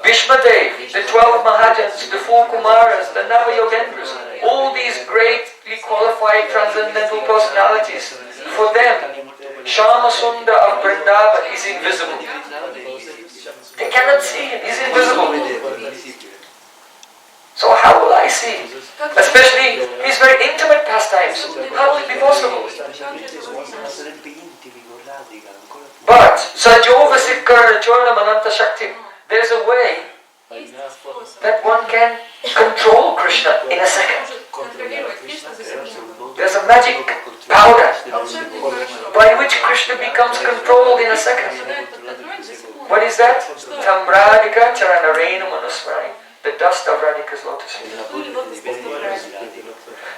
Bhishmadev, the 12 Mahajans, the 4 Kumaras, the Navayogendras, all these greatly qualified transcendental personalities, for them, Shama Sundar of Vrindavan is invisible. They cannot see him, he's invisible. So how will I see him? Especially his very intimate pastimes. How will it be possible? But Sajova Siddhkarna Chorna Mananta Shakti, there's a way that one can control Krishna in a second. There's a magic powder by which Krishna becomes controlled in a second. What is that? Tamradika Charanarena Manusmari, the dust of Radhika's lotus feet.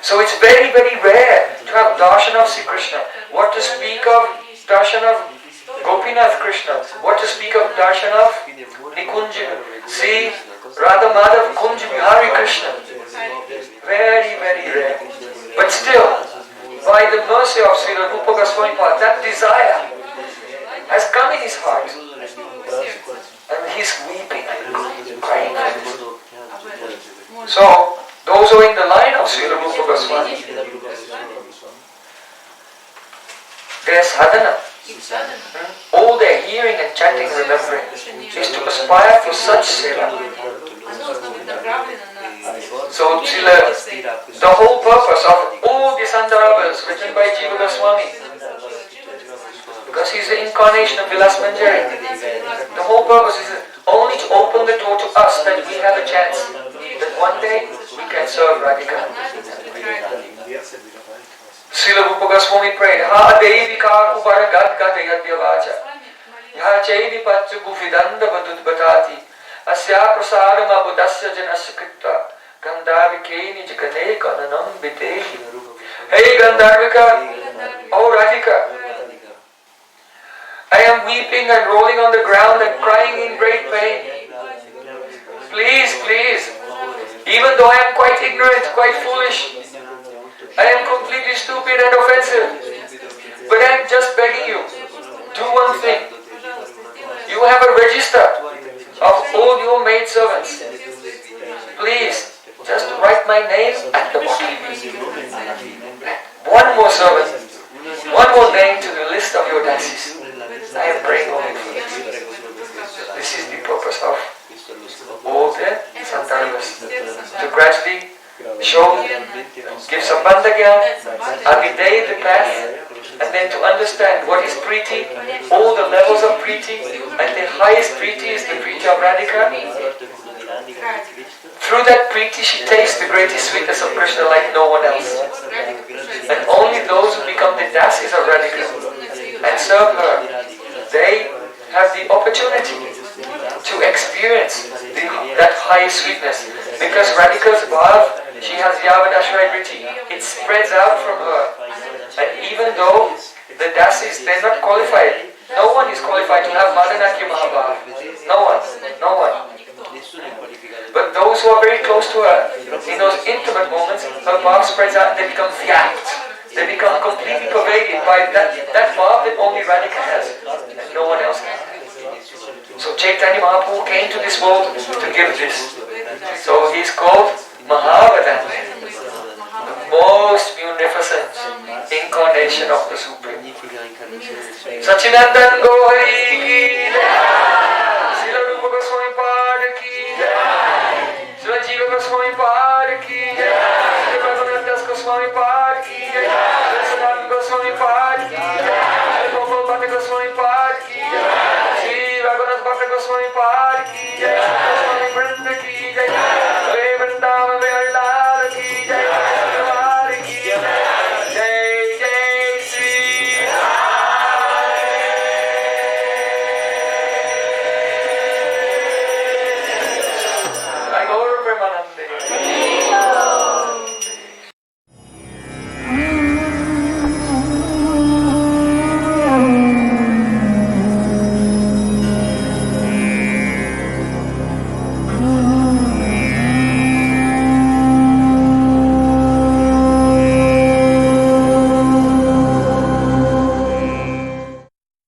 So it's very, very rare to have darshan of Sri Krishna. What to speak of darshan of Gopinath Krishna? What to speak of darshan of Nikunja? See Radha Madhav Kunj Bihari Krishna. Very, very rare. But still, by the mercy of Srila Rupa Gosvami, that desire has come in his heart. And he's weeping, crying. So, those who are in the line of Srila Rupa Goswami, their sadhana, all their hearing and chanting and remembering is to aspire for such seva. So, the whole purpose of all the Sandarbhas written by Jiva Goswami, because he's the incarnation of Vilas Manjari, the whole purpose is only to open the door to us that we have a chance, that one day we can serve Radhika. Srila Rupa Goswami prayed, Ha Devi Kaku Baragad Gata Yadyavacha, Ya Chaidi Patsu Bufidanda Vadud Batati, Asya Prasadama Budasya Janasakritta, Gandharvikeni Jagane Kananam Vitehi. Hey Gandharvika, oh Radhika, I am weeping and rolling on the ground and crying in great pain. Please, please, even though I am quite ignorant, quite foolish, I am completely stupid and offensive, but I am just begging you, do one thing. You have a register of all your maidservants. Please, just write my name at the bottom. One more servant, one more name to the list of your dasis. I am praying only for this. This is the purpose of all the Sandarbhas. To gradually show, give Sambandha Gyan, Abhidaya the path, and then to understand what is Preeti, all the levels of Preeti, and the highest Preeti is the Preeti of Radhika. Through that Preeti she tastes the greatest sweetness of Krishna like no one else. And only those who become the dasis of Radhika and serve her, they have the opportunity to experience that high sweetness. Because Radhika's bhav, she has Yavad Ashray Vritti, it spreads out from her. And even though the dasis, they're not qualified, no one is qualified to have Madanakya Mahabhav. No one, no one. But those who are very close to her, in those intimate moments, her bhav spreads out and they become vyapt. They become completely pervaded by that bhav that only Radhika has, and no one else has. So Chaitanya Mahaprabhu came to this world to give this. So he is called Mahavadana, the most munificent incarnation of the Supreme. Sachinandan Gauri ki jai, Srila Rupa Goswami Pad ki jai, Srila Jiva Goswami Pad ki jai, Srila Prabhupada Das Goswami Pad ki jai. Gosvami Pad ki jai, Gosvami Vrinda ki jai.